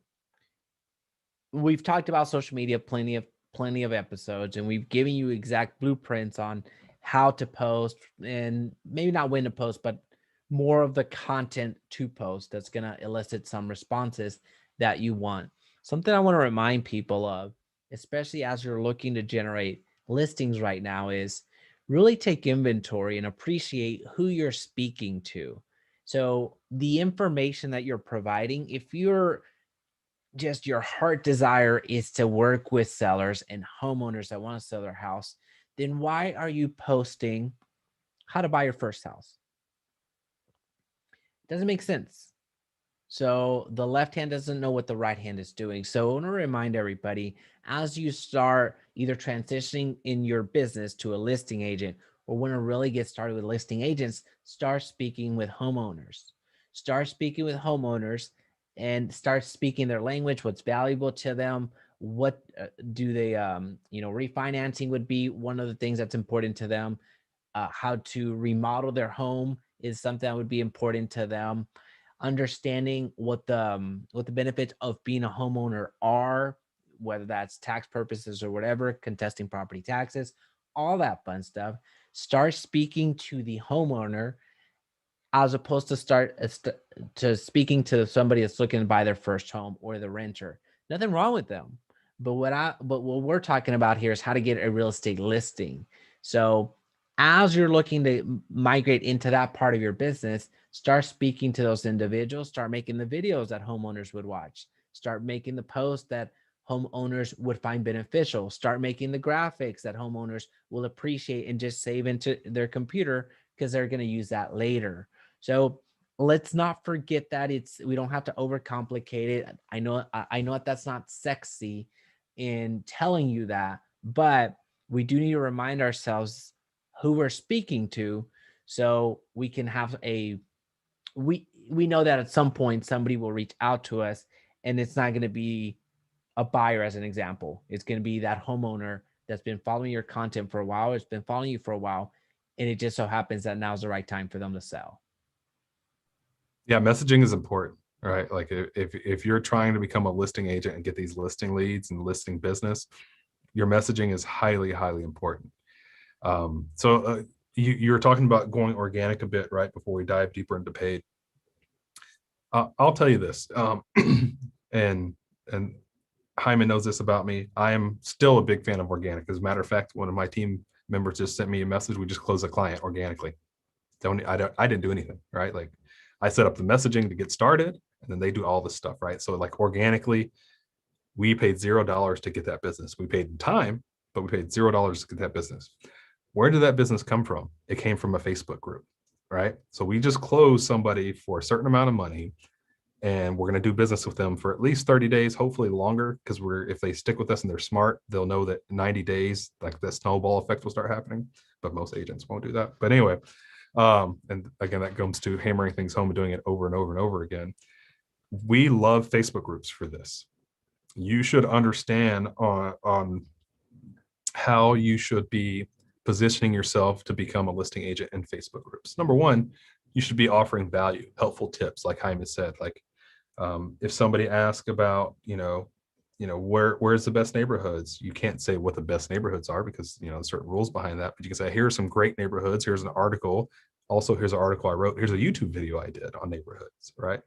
we've talked about social media plenty of episodes, and we've given you exact blueprints on how to post, and maybe not when to post, but more of the content to post that's going to elicit some responses that you want. Something I want to remind people of, especially as you're looking to generate listings right now, is really take inventory and appreciate who you're speaking to. So the information that you're providing, if your heart desire is to work with sellers and homeowners that want to sell their house, then why are you posting how to buy your first house? It doesn't make sense. So the left hand doesn't know what the right hand is doing. So I want to remind everybody, as you start either transitioning in your business to a listing agent, or want to really get started with listing agents, start speaking with homeowners. Start speaking with homeowners and start speaking their language, what's valuable to them. What do they, refinancing would be one of the things that's important to them. How to remodel their home is something that would be important to them. Understanding what the benefits of being a homeowner are, whether that's tax purposes or whatever, contesting property taxes, all that fun stuff. Start speaking to the homeowner as opposed to speaking to somebody that's looking to buy their first home, or the renter. Nothing wrong with them. But what we're talking about here is how to get a real estate listing. So as you're looking to migrate into that part of your business, start speaking to those individuals, start making the videos that homeowners would watch, start making the posts that homeowners would find beneficial, start making the graphics that homeowners will appreciate and just save into their computer because they're going to use that later. So let's not forget that we don't have to overcomplicate it. I know that's not sexy in telling you that, but we do need to remind ourselves who we're speaking to, so we can have we know that at some point somebody will reach out to us, and it's not going to be a buyer as an example. It's going to be that homeowner that's been following your content for a while. It's been following you for a while, and it just so happens that now's the right time for them to sell. Yeah, messaging is important, right? Like if you're trying to become a listing agent and get these listing leads and listing business, your messaging is highly, highly important. So you were talking about going organic a bit, right, before we dive deeper into paid. I'll tell you this, and Hyman knows this about me. I am still a big fan of organic. As a matter of fact, one of my team members just sent me a message. We just closed a client organically. I didn't do anything, right? Like, I set up the messaging to get started, and then they do all this stuff, right? So like organically, we paid $0 to get that business. We paid in time, but we paid $0 to get that business. Where did that business come from? It came from a Facebook group, right? So we just closed somebody for a certain amount of money and we're going to do business with them for at least 30 days, hopefully longer, because if they stick with us and they're smart, they'll know that 90 days, like the snowball effect will start happening. But most agents won't do that. But anyway, and again, that comes to hammering things home and doing it over and over and over again. We love Facebook groups for this. You should understand on how you should be positioning yourself to become a listing agent in Facebook groups. Number one, you should be offering value, helpful tips, like Jaime said. Like if somebody asks about, where's the best neighborhoods, you can't say what the best neighborhoods are because certain rules behind that. But you can say, here's some great neighborhoods. Here's an article. Also, here's an article I wrote. Here's a YouTube video I did on neighborhoods, right?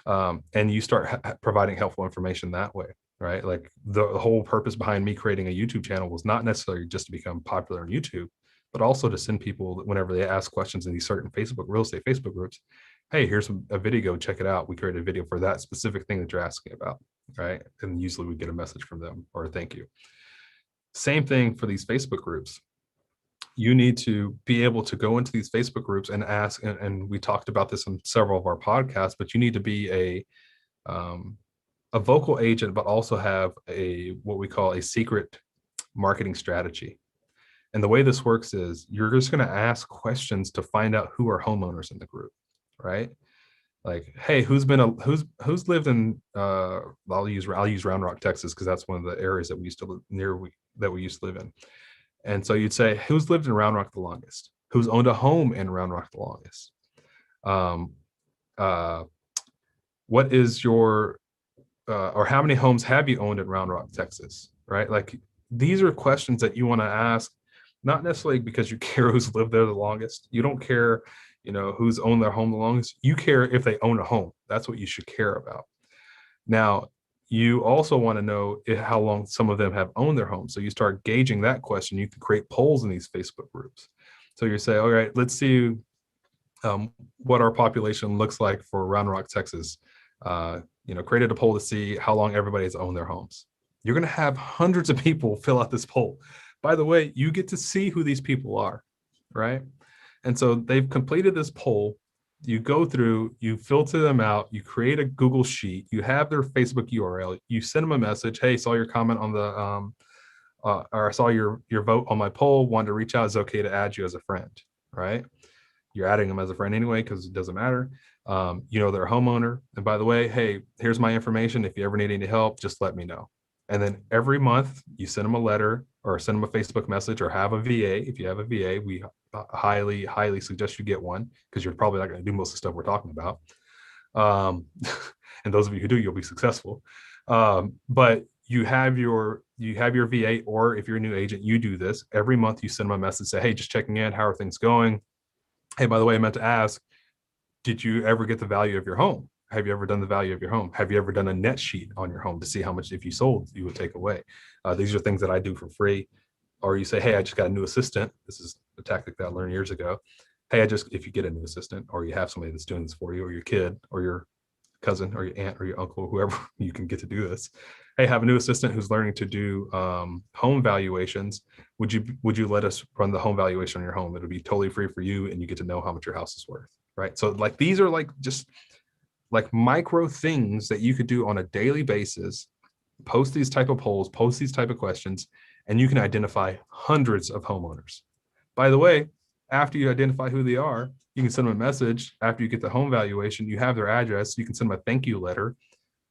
And you start providing helpful information that way, right? Like the whole purpose behind me creating a YouTube channel was not necessarily just to become popular on YouTube, but also to send people, whenever they ask questions in these certain real estate Facebook groups, hey, here's a video, check it out. We created a video for that specific thing that you're asking about, right? And usually we get a message from them or a thank you. Same thing for these Facebook groups. You need to be able to go into these Facebook groups and ask, and we talked about this in several of our podcasts, but you need to be a vocal agent, but also have what we call a secret marketing strategy. And the way this works is you're just going to ask questions to find out who are homeowners in the group, right? Like, hey, who's lived in I'll use Round Rock, Texas, because that's one of the areas that we used to live in. And so you'd say, who's lived in Round Rock the longest? Who's owned a home in Round Rock the longest? What is your or how many homes have you owned in Round Rock, Texas? Right? Like these are questions that you want to ask, not necessarily because you care who's lived there the longest. You don't care, who's owned their home the longest. You care if they own a home. That's what you should care about. Now, you also want to know how long some of them have owned their home. So you start gauging that question. You can create polls in these Facebook groups. So you say, all right, let's see what our population looks like for Round Rock, Texas. Created a poll to see how long everybody has owned their homes. You're going to have hundreds of people fill out this poll. By the way, you get to see who these people are, right? And so they've completed this poll. You go through, you filter them out, you create a Google sheet, you have their Facebook URL, you send them a message, hey, saw your comment on the, or I saw your vote on my poll, wanted to reach out, it's okay to add you as a friend, right? You're adding them as a friend anyway, because it doesn't matter. They're a homeowner. And by the way, hey, here's my information. If you ever need any help, just let me know. And then every month you send them a letter or send them a Facebook message or have a VA. If you have a VA, we highly, highly suggest you get one because you're probably not going to do most of the stuff we're talking about. And those of you who do, you'll be successful. But you have your VA, or if you're a new agent, you do this every month. You send them a message, say, hey, just checking in. How are things going? Hey, by the way, I meant to ask, did you ever get the value of your home? Have you ever done the value of your home? Have you ever done a net sheet on your home to see how much, if you sold, you would take away? These are things that I do for free. Or you say, hey, I just got a new assistant. This is a tactic that I learned years ago. Hey, if you get a new assistant, or you have somebody that's doing this for you, or your kid, or your cousin, or your aunt, or your uncle, whoever you can get to do this. Hey, have a new assistant who's learning to do home valuations. Would you let us run the home valuation on your home? It'll be totally free for you, and you get to know how much your house is worth, right? So like these are like just like micro things that you could do on a daily basis. Post these type of polls, post these type of questions, and you can identify hundreds of homeowners. By the way, after you identify who they are, you can send them a message. After you get the home valuation, you have their address. You can send them a thank you letter,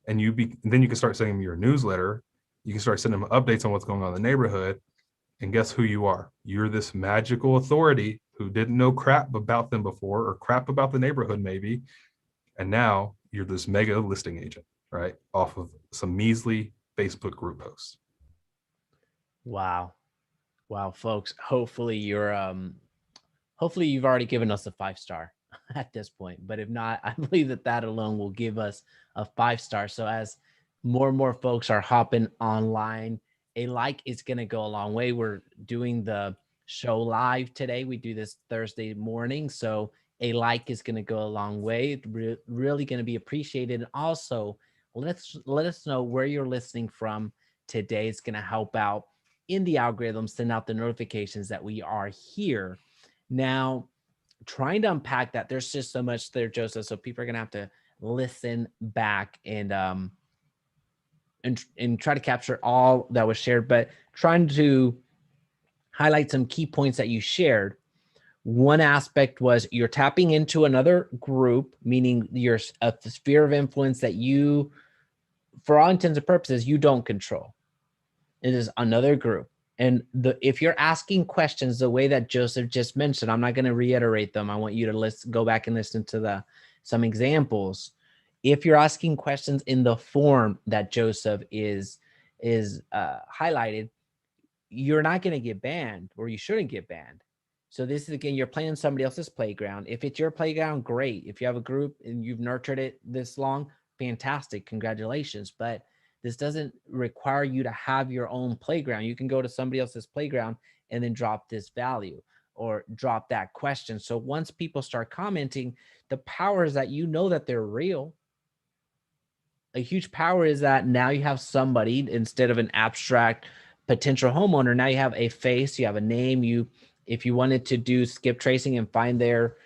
and then you can start sending them your newsletter. You can start sending them updates on what's going on in the neighborhood. And guess who you are? You're this magical authority who didn't know crap about them before, or crap about the neighborhood maybe. And now you're this mega listing agent, right? Off of some measly Facebook group posts. Wow. Wow, folks. Hopefully you've already given us a 5-star at this point. But if not, I believe that alone will give us a 5-star. So as more and more folks are hopping online, a like is going to go a long way. We're doing the show live today. We do this Thursday morning. So a like is going to go a long way. Really going to be appreciated. And also, let us know where you're listening from today. It's going to help out in the algorithm, send out the notifications that we are here. Now, trying to unpack that, there's just so much there, Joseph. So people are going to have to listen back and try to capture all that was shared, but trying to highlight some key points that you shared. One aspect was you're tapping into another group, meaning you're a sphere of influence that you, for all intents and purposes, you don't control. It is another group. And if you're asking questions the way that Joseph just mentioned, I'm not going to reiterate them. I want you to go back and listen to some examples. If you're asking questions in the form that Joseph is highlighted, you're not going to get banned, or you shouldn't get banned. So this is, again, you're playing somebody else's playground. If it's your playground, great. If you have a group and you've nurtured it this long, fantastic, congratulations. But this doesn't require you to have your own playground. You can go to somebody else's playground and then drop this value or drop that question. So once people start commenting, the power is that you know that they're real. A huge power is that now you have somebody, instead of an abstract potential homeowner, now you have a face, you have a name. If you wanted to do skip tracing and find their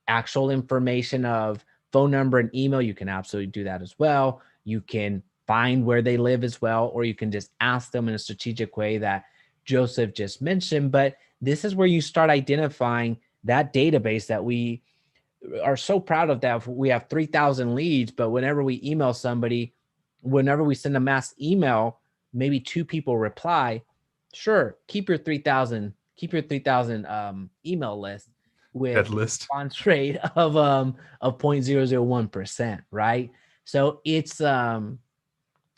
actual information of phone number and email, you can absolutely do that as well. You can find where they live as well, or you can just ask them in a strategic way that Joseph just mentioned. But this is where you start identifying that database that we are so proud of, that we have 3,000 leads, but whenever we email somebody, whenever we send a mass email, maybe 2 people reply. Sure, keep your 3,000 email list Head with list. response rate of 0.001%, right? So it's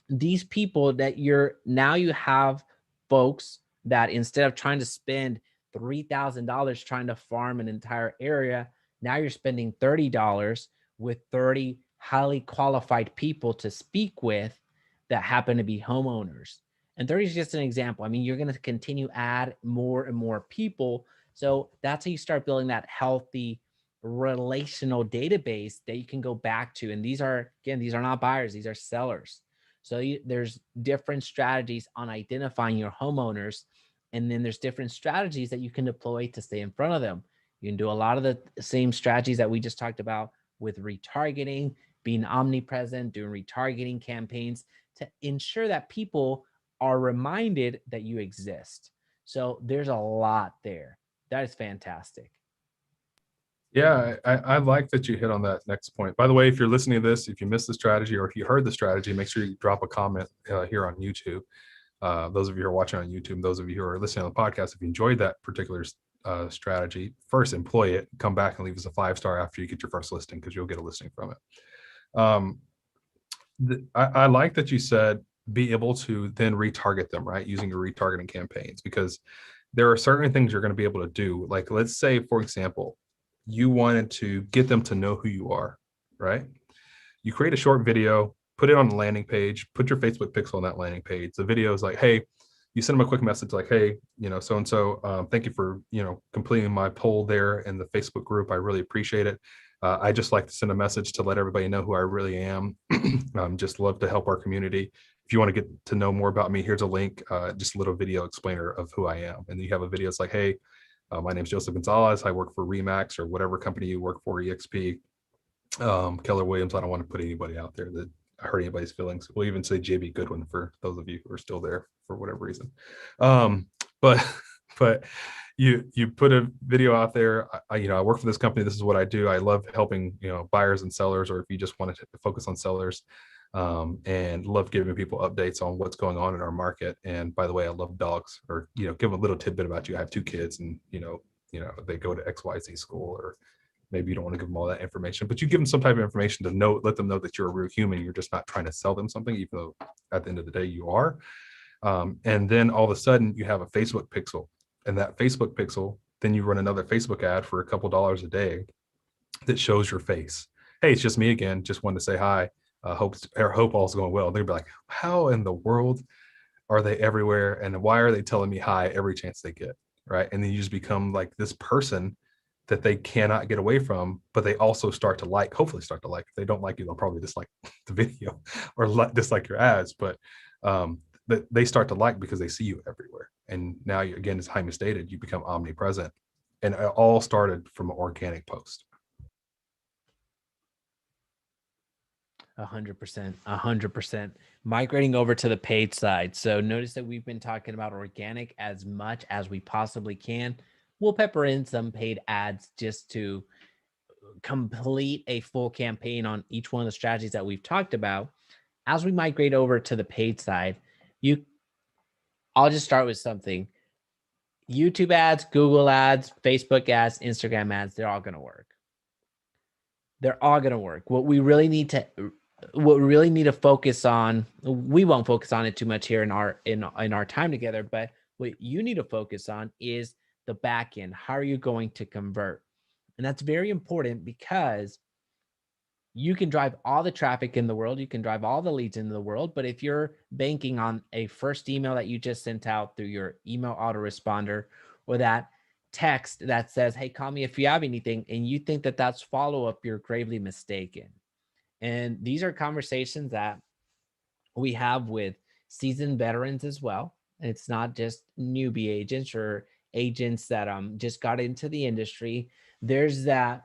these people that you have folks that, instead of trying to spend $3,000 trying to farm an entire area, now you're spending $30 with 30 highly qualified people to speak with that happen to be homeowners. And 30 is just an example. I mean, you're going to continue add more and more people. So that's how you start building that healthy relational database that you can go back to. And these are not buyers, these are sellers. So there's different strategies on identifying your homeowners. And then there's different strategies that you can deploy to stay in front of them. You can do a lot of the same strategies that we just talked about with retargeting, being omnipresent, doing retargeting campaigns to ensure that people are reminded that you exist. So there's a lot there. That is fantastic. Yeah, I like that you hit on that next point. By the way, if you're listening to this, if you missed the strategy or if you heard the strategy, make sure you drop a comment here on YouTube. Those of you who are watching on YouTube, those of you who are listening on the podcast, if you enjoyed that particular strategy, first employ it, come back and leave us a 5-star after you get your first listing, because you'll get a listing from it. I like that you said be able to then retarget them, right? Using your retargeting campaigns, because there are certain things you're going to be able to do. Like, let's say, for example, you wanted to get them to know who you are, right? You create a short video, put it on the landing page, put your Facebook pixel on that landing page. The video is like, hey, you send them a quick message like, hey, so-and-so, thank you for, completing my poll there in the Facebook group. I really appreciate it. I just like to send a message to let everybody know who I really am. Just love to help our community. If you want to get to know more about me, here's a link, just a little video explainer of who I am. And you have a video. It's like, hey, my name is Joseph Gonzalez. I work for Remax or whatever company you work for, EXP, Keller Williams. I don't want to put anybody out there that hurt anybody's feelings. We'll even say JB Goodwin for those of you who are still there for whatever reason. But you put a video out there. I work for this company. This is what I do. I love helping buyers and sellers, or if you just want to focus on sellers, and love giving people updates on what's going on in our market. And by the way, I love dogs. Or give them a little tidbit about you. I have 2 kids, and they go to XYZ school, or maybe you don't want to give them all that information, but you give them some type of information to let them know that you're a real human. You're just not trying to sell them something, even though at the end of the day you are. And then all of a sudden you have a Facebook pixel, and that Facebook pixel, then you run another Facebook ad for a couple dollars a day that shows your face. Hey, it's just me again. Just wanted to say hi. Hope all's going well. They'd be like, how in the world are they everywhere? And why are they telling me hi every chance they get? Right. And then you just become like this person that they cannot get away from, but they also hopefully start to like. If they don't like you, they'll probably dislike the video or dislike your ads, but they start to like because they see you everywhere. And now again, as Jaime stated, you become omnipresent. And it all started from an organic post. 100%, 100%. Migrating over to the paid side. So notice that we've been talking about organic as much as we possibly can. We'll pepper in some paid ads just to complete a full campaign on each one of the strategies that we've talked about. As we migrate over to the paid side, you I'll just start with something. YouTube ads, Google ads, Facebook ads, Instagram ads, they're all going to work. They're all going to work. What we really need to focus on, we won't focus on it too much here in our time together, but what you need to focus on is the back end. How are you going to convert? And that's very important because you can drive all the traffic in the world, you can drive all the leads in the world, but if you're banking on a first email that you just sent out through your email autoresponder, or that text that says, hey, call me if you have anything, and you think that that's follow-up, you're gravely mistaken. And these are conversations that we have with seasoned veterans as well. It's not just newbie agents or agents that just got into the industry. There's that,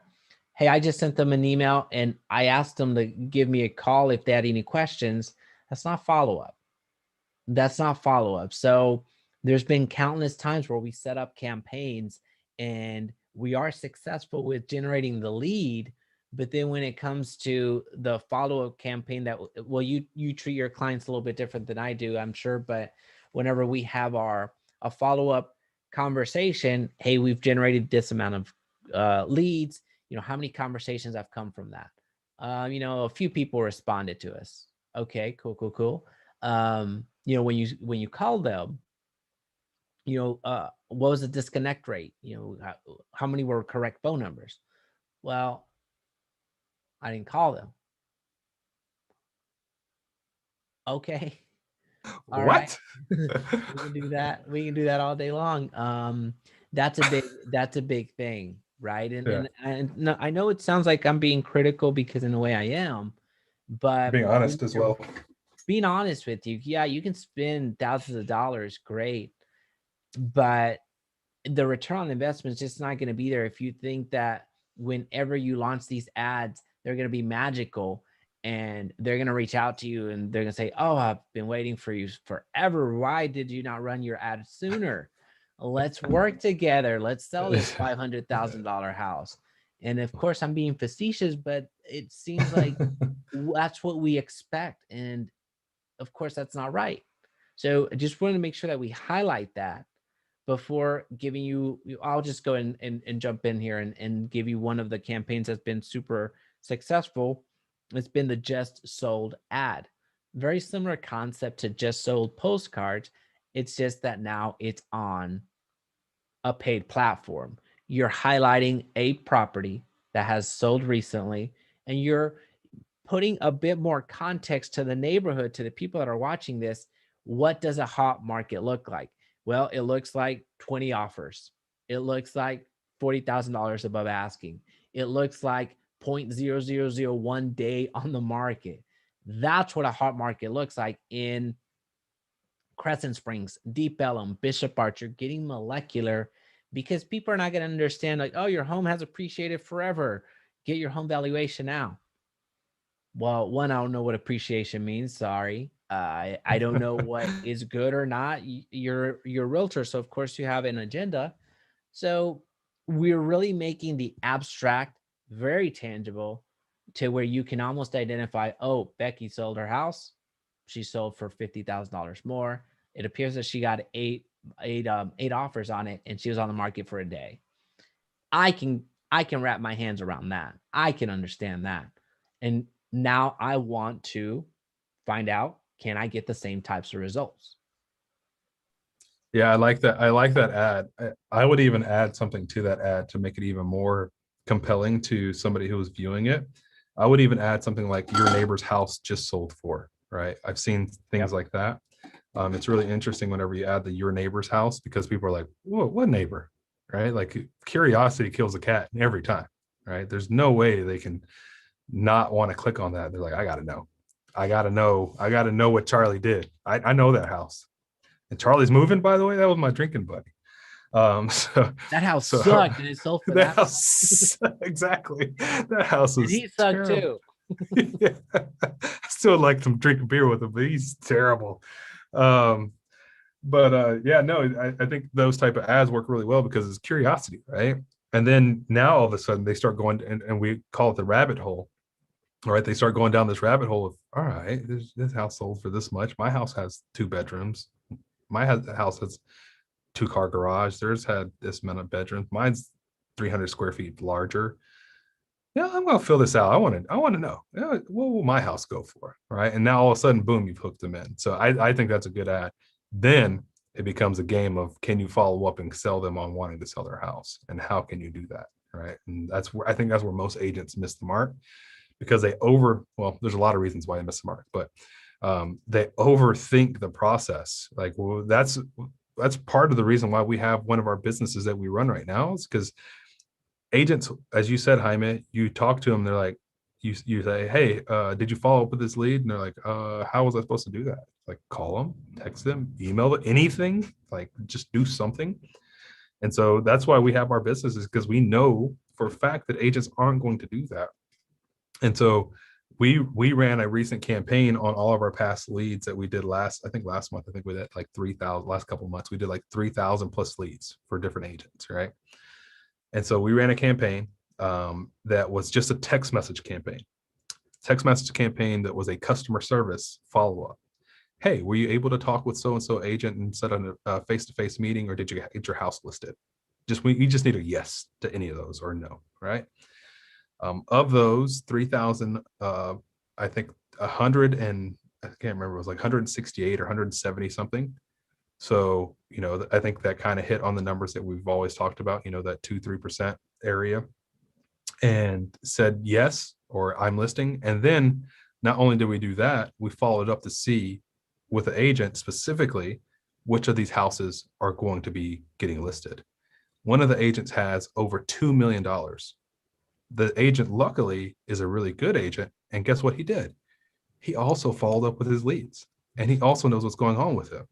hey, I just sent them an email and I asked them to give me a call if they had any questions. That's not follow-up. That's not follow-up. So there's been countless times where we set up campaigns and we are successful with generating the lead, but then when it comes to the follow-up campaign, that, well, you treat your clients a little bit different than I do, I'm sure, but whenever we have a follow-up conversation, hey, we've generated this amount of leads, how many conversations have come from that? A few people responded to us. Okay, cool. When you call them, what was the disconnect rate? How many were correct phone numbers? Well, I didn't call them. Okay. All right. What? We can do that. We can do that all day long. That's a big thing, right? Yeah. And no, I know it sounds like I'm being critical because in a way I am, but Being honest as well. being honest with you, yeah, you can spend thousands of dollars, great, but the return on investment is just not going to be there if you think that whenever you launch these ads, they're going to be magical and they're going to reach out to you and they're going to say, oh, I've been waiting for you forever. Why did you not run your ad sooner? Let's work together. Let's sell this $500,000 house. And of course, I'm being facetious, but it seems like that's what we expect. And of course, that's not right. So I just wanted to make sure that we highlight that before giving you, I'll just go and jump in here and give you one of the campaigns that's been super successful. It's been the Just Sold ad. Very similar concept to Just Sold postcards. It's just that now it's on a paid platform. You're highlighting a property that has sold recently, and you're putting a bit more context to the neighborhood, to the people that are watching this. What does a hot market look like? Well, it looks like 20 offers. It looks like $40,000 above asking. It looks like 0.0001 day on the market. That's what a hot market looks like in Crescent Springs, Deep Ellum, Bishop Archer, getting molecular, because people are not going to understand like, oh, your home has appreciated forever. Get your home valuation now. Well, one, I don't know what appreciation means. Sorry. I don't know what is good or not. You're a realtor, so of course you have an agenda. So we're really making the abstract very tangible to where you can almost identify, oh, Becky sold her house. She sold for $50,000 more. It appears that she got eight offers on it, and she was on the market for a day. I can wrap my hands around that. I can understand that. And now I want to find out, can I get the same types of results? Yeah, I like that. I like that ad. I would even add something to that ad to make it even more compelling to somebody who was viewing it. I would even add something like your neighbor's house just sold for, right? I've seen things like that. It's really interesting whenever you add the your neighbor's house, because people are like, whoa, what neighbor? Right? Like curiosity kills a cat every time, right? There's no way they can not want to click on that. They're like, I gotta know. I gotta know what Charlie did. I know that house. And Charlie's moving, by the way. That was my drinking buddy. So that house sucked, and it sold for that. House, exactly. That house was and he sucked terrible. too. Yeah. I still like to drink a beer with him, but he's terrible. Um, but yeah, no, I think those type of ads work really well because it's curiosity, right? And then now all of a sudden they start going, and we call it the rabbit hole. All right, they start going down this rabbit hole of, all right, this house sold for this much. My house has 2 bedrooms. My house has 2-car garage. Theirs had this amount of bedrooms. Mine's 300 square feet larger. Yeah, I'm gonna fill this out. I want to know, yeah, what will my house go for? Right. And now all of a sudden, boom, you've hooked them in. So I think that's a good ad. Then it becomes a game of, can you follow up and sell them on wanting to sell their house? And how can you do that? Right. And that's where I think that's where most agents miss the mark, because well, there's a lot of reasons why they miss the mark, but they overthink the process. Like, well, that's part of the reason why we have one of our businesses that we run right now, is because agents, as you said, Jaime, you talk to them, they're like, you say, hey, did you follow up with this lead? And they're like, how was I supposed to do that? Like, call them, text them, email them, anything, like just do something. And so that's why we have our businesses, because we know for a fact that agents aren't going to do that. And so we ran a recent campaign on all of our past leads that we did last month. I think we did like 3,000. Last couple of months we did like 3,000 plus leads for different agents, right? And so we ran a campaign that was just a text message campaign that was a customer service follow-up. Hey, were you able to talk with so-and-so agent and set on a face-to-face meeting, or did you get your house listed? We just need a yes to any of those or no, right? Of those 3,000, I think 100 and I can't remember, it was like 168 or 170 something. So, I think that kind of hit on the numbers that we've always talked about, that 2-3% area, and said yes, or I'm listing. And then not only did we do that, we followed up to see with the agent specifically which of these houses are going to be getting listed. One of the agents has over $2 million. The agent, luckily, is a really good agent. And guess what he did? He also followed up with his leads, and he also knows what's going on with him.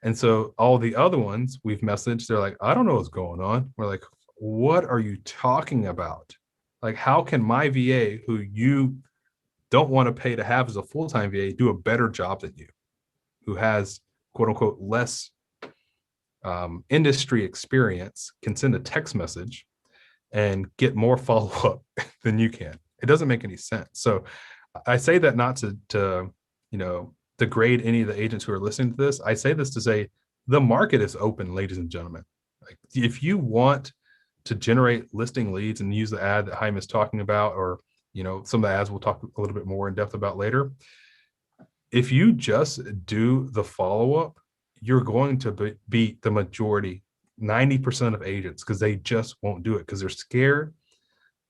And so all the other ones we've messaged, they're like, I don't know what's going on. We're like, what are you talking about? Like, how can my VA, who you don't want to pay to have as a full-time VA, do a better job than you, who has quote unquote less industry experience, can send a text message and get more follow-up than you can? It doesn't make any sense. So I say that not to degrade any of the agents who are listening to this. I say this to say the market is open, ladies and gentlemen. Like, if you want to generate listing leads and use the ad that Jaime is talking about, or some of the ads we'll talk a little bit more in depth about later, if you just do the follow-up, you're going to beat the majority, 90% of agents, because they just won't do it because they're scared.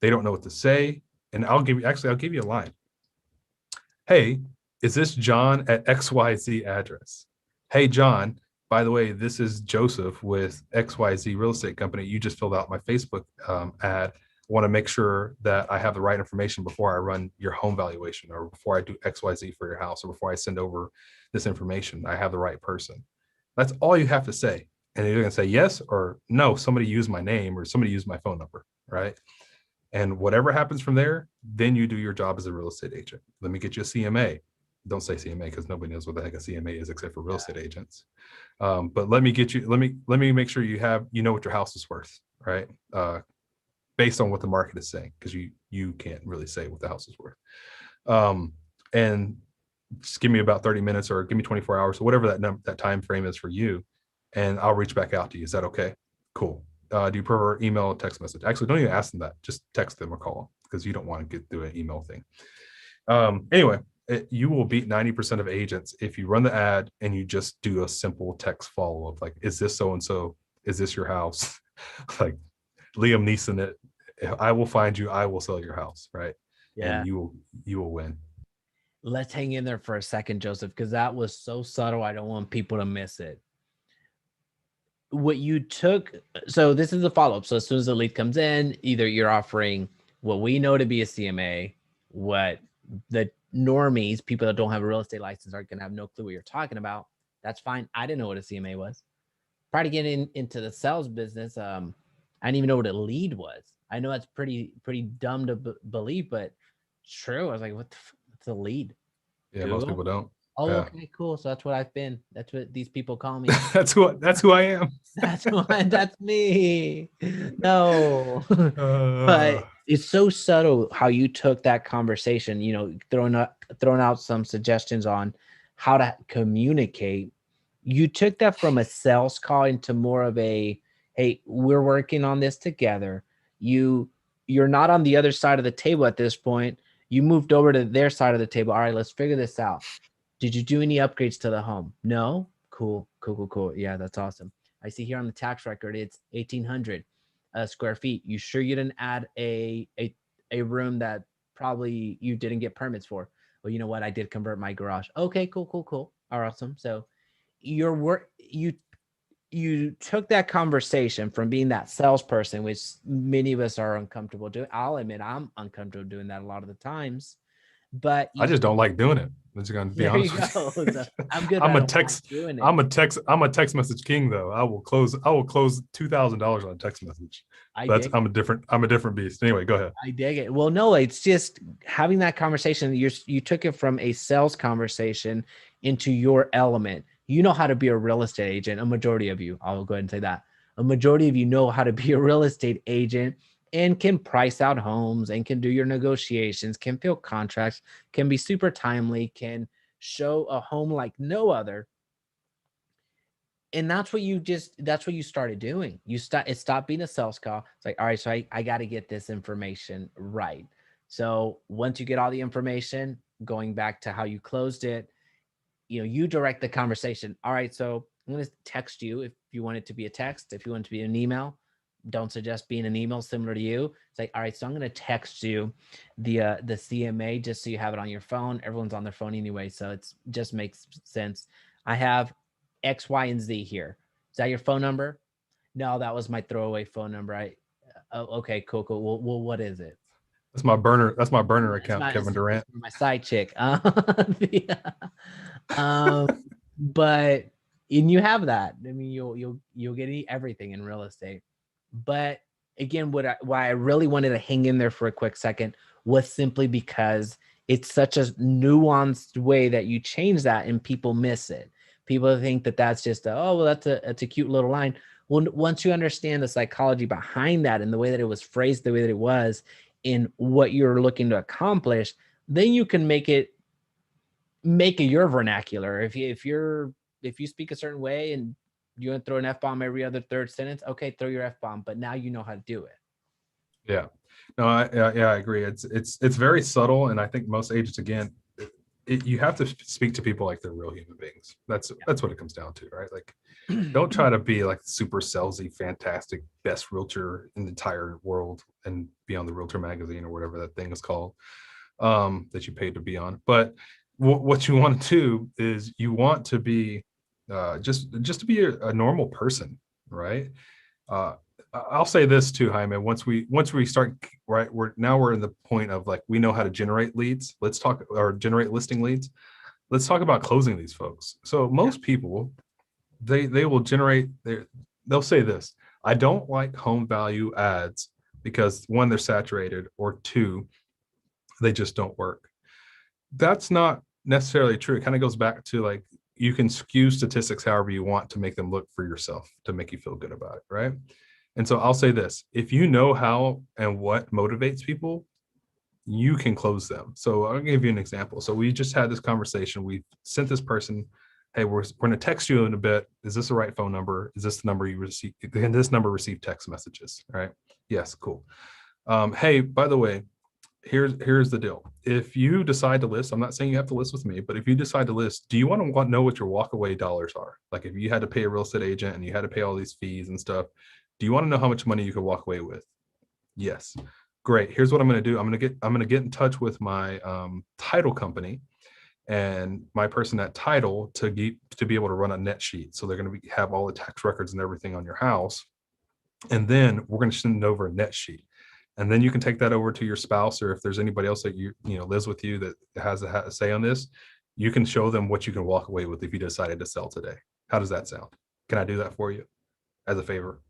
They don't know what to say. And I'll give you a line. Hey, is this John at XYZ address? Hey, John, by the way, this is Joseph with XYZ Real Estate Company. You just filled out my Facebook ad. I want to make sure that I have the right information before I run your home valuation, or before I do XYZ for your house, or before I send over this information. I have the right person. That's all you have to say. And you're going to say yes or no. Somebody used my name, or somebody used my phone number, right? And whatever happens from there, then you do your job as a real estate agent. Let me get you a CMA. Don't say CMA because nobody knows what the heck a CMA is except for real estate agents. But let me make sure you know what your house is worth, right? Based on what the market is saying, because you can't really say what the house is worth. And just give me about 30 minutes, or give me 24 hours, or whatever that time frame is for you, and I'll reach back out to you. Is that okay? Cool. Do you prefer email or text message? Actually, don't even ask them that. Just text them or call them, because you don't want to get through an email thing. Anyway, you will beat 90% of agents if you run the ad and you just do a simple text follow-up. Like, is this so-and-so? Is this your house? Like Liam Neeson, I will find you. I will sell your house. Right. Yeah. And you will win. Let's hang in there for a second, Joseph, because that was so subtle. I don't want people to miss it. What you took, so this is the follow-up. So as soon as the lead comes in, either you're offering what we know to be a CMA, what the normies, people that don't have a real estate license, are going to have no clue what you're talking about. That's fine. I didn't know what a CMA was. Prior to getting into the sales business, I didn't even know what a lead was. I know that's pretty dumb to believe, but True. I was like, what's the lead? Yeah, most Google? people don't. Oh, Yeah. okay, cool. So that's what I've been. That's what these people call me. That's who I am. That's why that's me. No. Uh, But it's so subtle how you took that conversation, throwing out some suggestions on how to communicate. You took that from a sales call into more of a, hey, we're working on this together. You you're not on the other side of the table at this point. You moved over to their side of the table. All right, let's figure this out. Did you do any upgrades to the home? No? Cool, cool, cool, cool. Yeah, that's awesome. I see here on the tax record it's 1,800 square feet. You sure you didn't add a room that probably you didn't get permits for? Well, you know what? I did convert my garage. Okay, cool, cool, cool. Awesome. So your work you took that conversation from being that salesperson, which many of us are uncomfortable doing. I'll admit I'm uncomfortable doing that a lot of the times, but I you just don't like doing it. I'm just gonna be there you honest go. with So you. I'm good, but I'm I a don't like text. doing it. I'm a text message king though. I will close $2,000 on a text message. I dig it. I'm a different beast. Anyway, go ahead. I dig it. Well, no, it's just having that conversation. You took it from a sales conversation into your element. You know how to be a real estate agent. A majority of you, I'll go ahead and say that. A majority of you know how to be a real estate agent and can price out homes and can do your negotiations, can fill contracts, can be super timely, can show a home like no other. And that's what you started doing. It stopped being a sales call. It's like, all right, so I got to get this information right. So once you get all the information, going back to how you closed it, you direct the conversation. All right, so I'm going to text you if you want it to be a text. If you want it to be an email, don't suggest being an email similar to you. It's like, all right, so I'm going to text you the CMA just so you have it on your phone. Everyone's on their phone anyway, so it's just makes sense. I have X, Y, and Z here. Is that your phone number? No, that was my throwaway phone number. Okay, cool, cool. Well, what is it? That's my burner. That's my burner It's account, my Kevin it's Durant. my side chick. Um, but and you have that. I mean, you'll get everything in real estate. But again, why I really wanted to hang in there for a quick second was simply because it's such a nuanced way that you change that and people miss it. People think that that's just oh well that's a cute little line. Well, once you understand the psychology behind that and the way that it was phrased, the way that it was, in what you're looking to accomplish, then you can make it your vernacular. If you speak a certain way and you want to throw an F bomb every other third sentence, okay, throw your F bomb, but now you know how to do it. Yeah. No, I agree. It's very subtle, and I think most agents, again, you have to speak to people like they're real human beings. That's what it comes down to, right? Like, don't try to be like super salesy, fantastic, best realtor in the entire world and be on the Realtor magazine or whatever that thing is called, that you paid to be on. But what you want to do is you want to be just to be a normal person, right? uh I'll say this too, Jaime. Once we start, right, we're in the point of like we know how to generate leads. Let's talk, or generate listing leads. Let's talk about closing these folks. So most people, they will generate they'll say this: I don't like home value ads because one, they're saturated, or two, they just don't work. That's not necessarily true. It kind of goes back to like, you can skew statistics however you want to make them look for yourself, to make you feel good about it, right? And so I'll say this: if you know how and what motivates people, you can close them. So I'll give you an example. So we just had this conversation. We sent this person, hey, we're going to text you in a bit. Is this the right phone number? Is this the number you receive? Can this number receive text messages? All right. Yes, cool. Hey, by the way, here's the deal. If you decide to list, I'm not saying you have to list with me, but if you decide to list, do you want to know what your walkaway dollars are? Like if you had to pay a real estate agent and you had to pay all these fees and stuff, do you want to know how much money you could walk away with? Yes. Great. Here's what I'm going to do. I'm going to get in touch with my title company and my person at title to be able to run a net sheet. So they're going to have all the tax records and everything on your house. And then we're going to send over a net sheet. And then you can take that over to your spouse, or if there's anybody else that lives with you that has a say on this, you can show them what you can walk away with if you decided to sell today. How does that sound? Can I do that for you as a favor?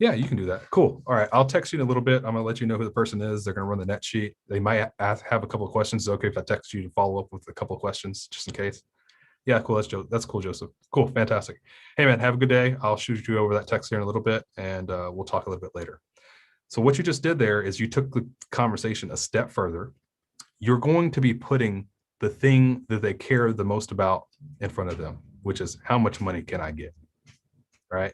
Yeah, you can do that. Cool. All right. I'll text you in a little bit. I'm going to let you know who the person is. They're going to run the net sheet. They might have a couple of questions. It's okay if I text you to follow up with a couple of questions just in case. Yeah, cool. That's cool, Joseph. Cool. Fantastic. Hey, man, have a good day. I'll shoot you over that text here in a little bit, and we'll talk a little bit later. So what you just did there is you took the conversation a step further. You're going to be putting the thing that they care the most about in front of them, which is how much money can I get, right?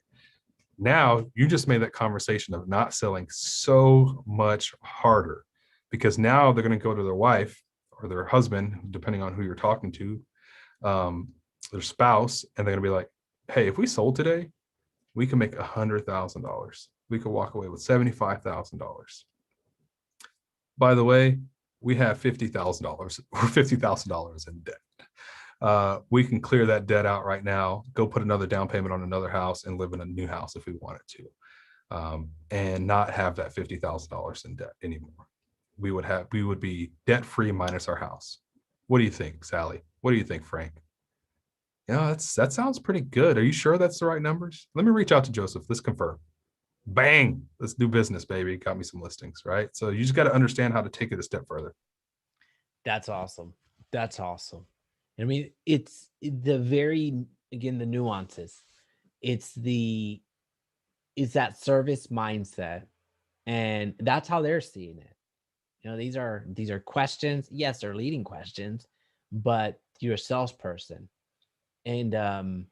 Now you just made that conversation of not selling so much harder, because now they're going to go to their wife or their husband, depending on who you're talking to, their spouse, and they're going to be like, hey, if we sold today, we can make $100,000. We could walk away with $75,000. By the way, we have $50,000 or $50,000 in debt. We can clear that debt out right now, go put another down payment on another house and live in a new house if we wanted to, and not have that $50,000 in debt anymore. We would be debt free minus our house. What do you think, Sally? What do you think, Frank? Yeah, that sounds pretty good. Are you sure that's the right numbers? Let me reach out to Joseph. Let's confirm. Bang, let's do business, baby. Got me some listings, right? So you just got to understand how to take it a step further. That's awesome. That's awesome. I mean, it's the very, again, the nuances. It's that service mindset, and that's how they're seeing it. You know, these are questions. Yes, they're leading questions, but you're a salesperson. And no,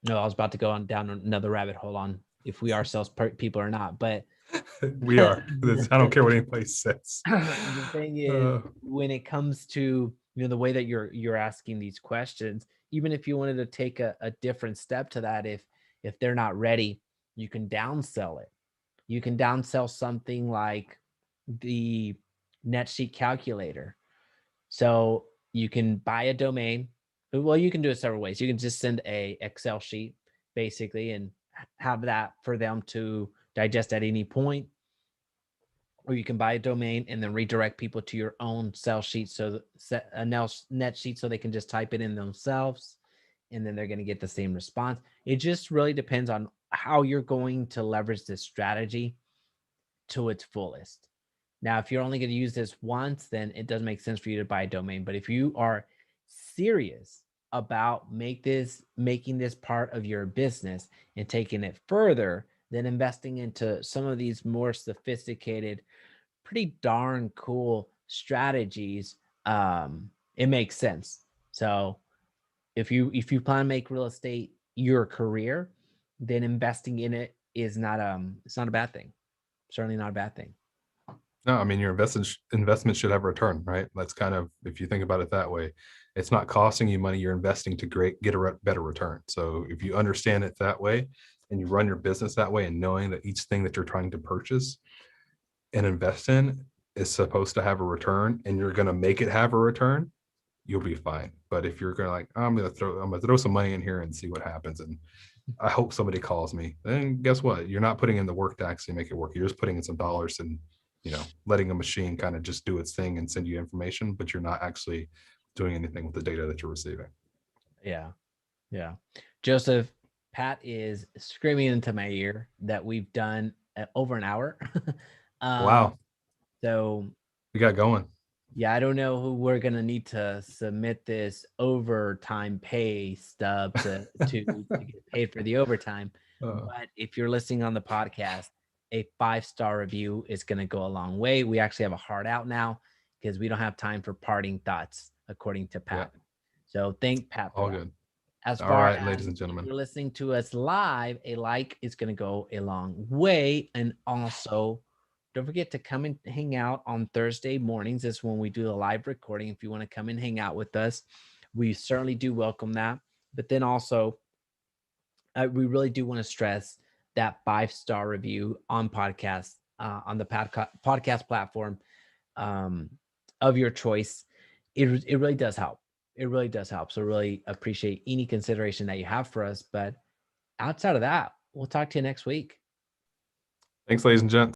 I was about to go on down another rabbit hole on if we are people or not, but We are. I don't care what anybody says. the thing is, when it comes to, the way that you're asking these questions, even if you wanted to take a different step to that, if they're not ready, you can downsell it. You can downsell something like the net sheet calculator. So you can buy a domain. Well, you can do it several ways. You can just send a Excel sheet basically and have that for them to digest at any point. Or you can buy a domain and then redirect people to your own sell sheet, so a net sheet, so they can just type it in themselves, and then they're going to get the same response. It just really depends on how you're going to leverage this strategy to its fullest. Now, if you're only going to use this once, then it doesn't make sense for you to buy a domain. But if you are serious about making this part of your business and taking it further, then investing into some of these more sophisticated, pretty darn cool strategies, it makes sense. So if you plan to make real estate your career, then investing in it is not it's not a bad thing. Certainly not a bad thing. No, I mean, your investment should have a return, right? That's kind of, if you think about it that way, it's not costing you money. You're investing to get a better return. So if you understand it that way and you run your business that way, and knowing that each thing that you're trying to purchase and invest in is supposed to have a return, and you're going to make it have a return, you'll be fine. But if you're going to like, I'm going to throw some money in here and see what happens, and I hope somebody calls me, then guess what? You're not putting in the work to actually make it work. You're just putting in some dollars and, letting a machine kind of just do its thing and send you information, but you're not actually doing anything with the data that you're receiving. Yeah. Yeah. Joseph, Pat is screaming into my ear that we've done over an hour. Wow. So We got going. yeah, I don't know who we're going to need to submit this overtime pay stub to get paid for the overtime. But if you're listening on the podcast, a 5-star review is going to go a long way. We actually have a heart out now because we don't have time for parting thoughts, according to Pat. Yeah. So thank Pat for all that. Good. As all far right, as ladies and gentlemen, if you're listening to us live, a like is going to go a long way. And also, don't forget to come and hang out on Thursday mornings. That's when we do the live recording. If you want to come and hang out with us, we certainly do welcome that. But then also, we really do want to stress that 5-star review on podcast, on the podcast platform of your choice. It really does help. It really does help. So really appreciate any consideration that you have for us. But outside of that, we'll talk to you next week. Thanks, ladies and gents.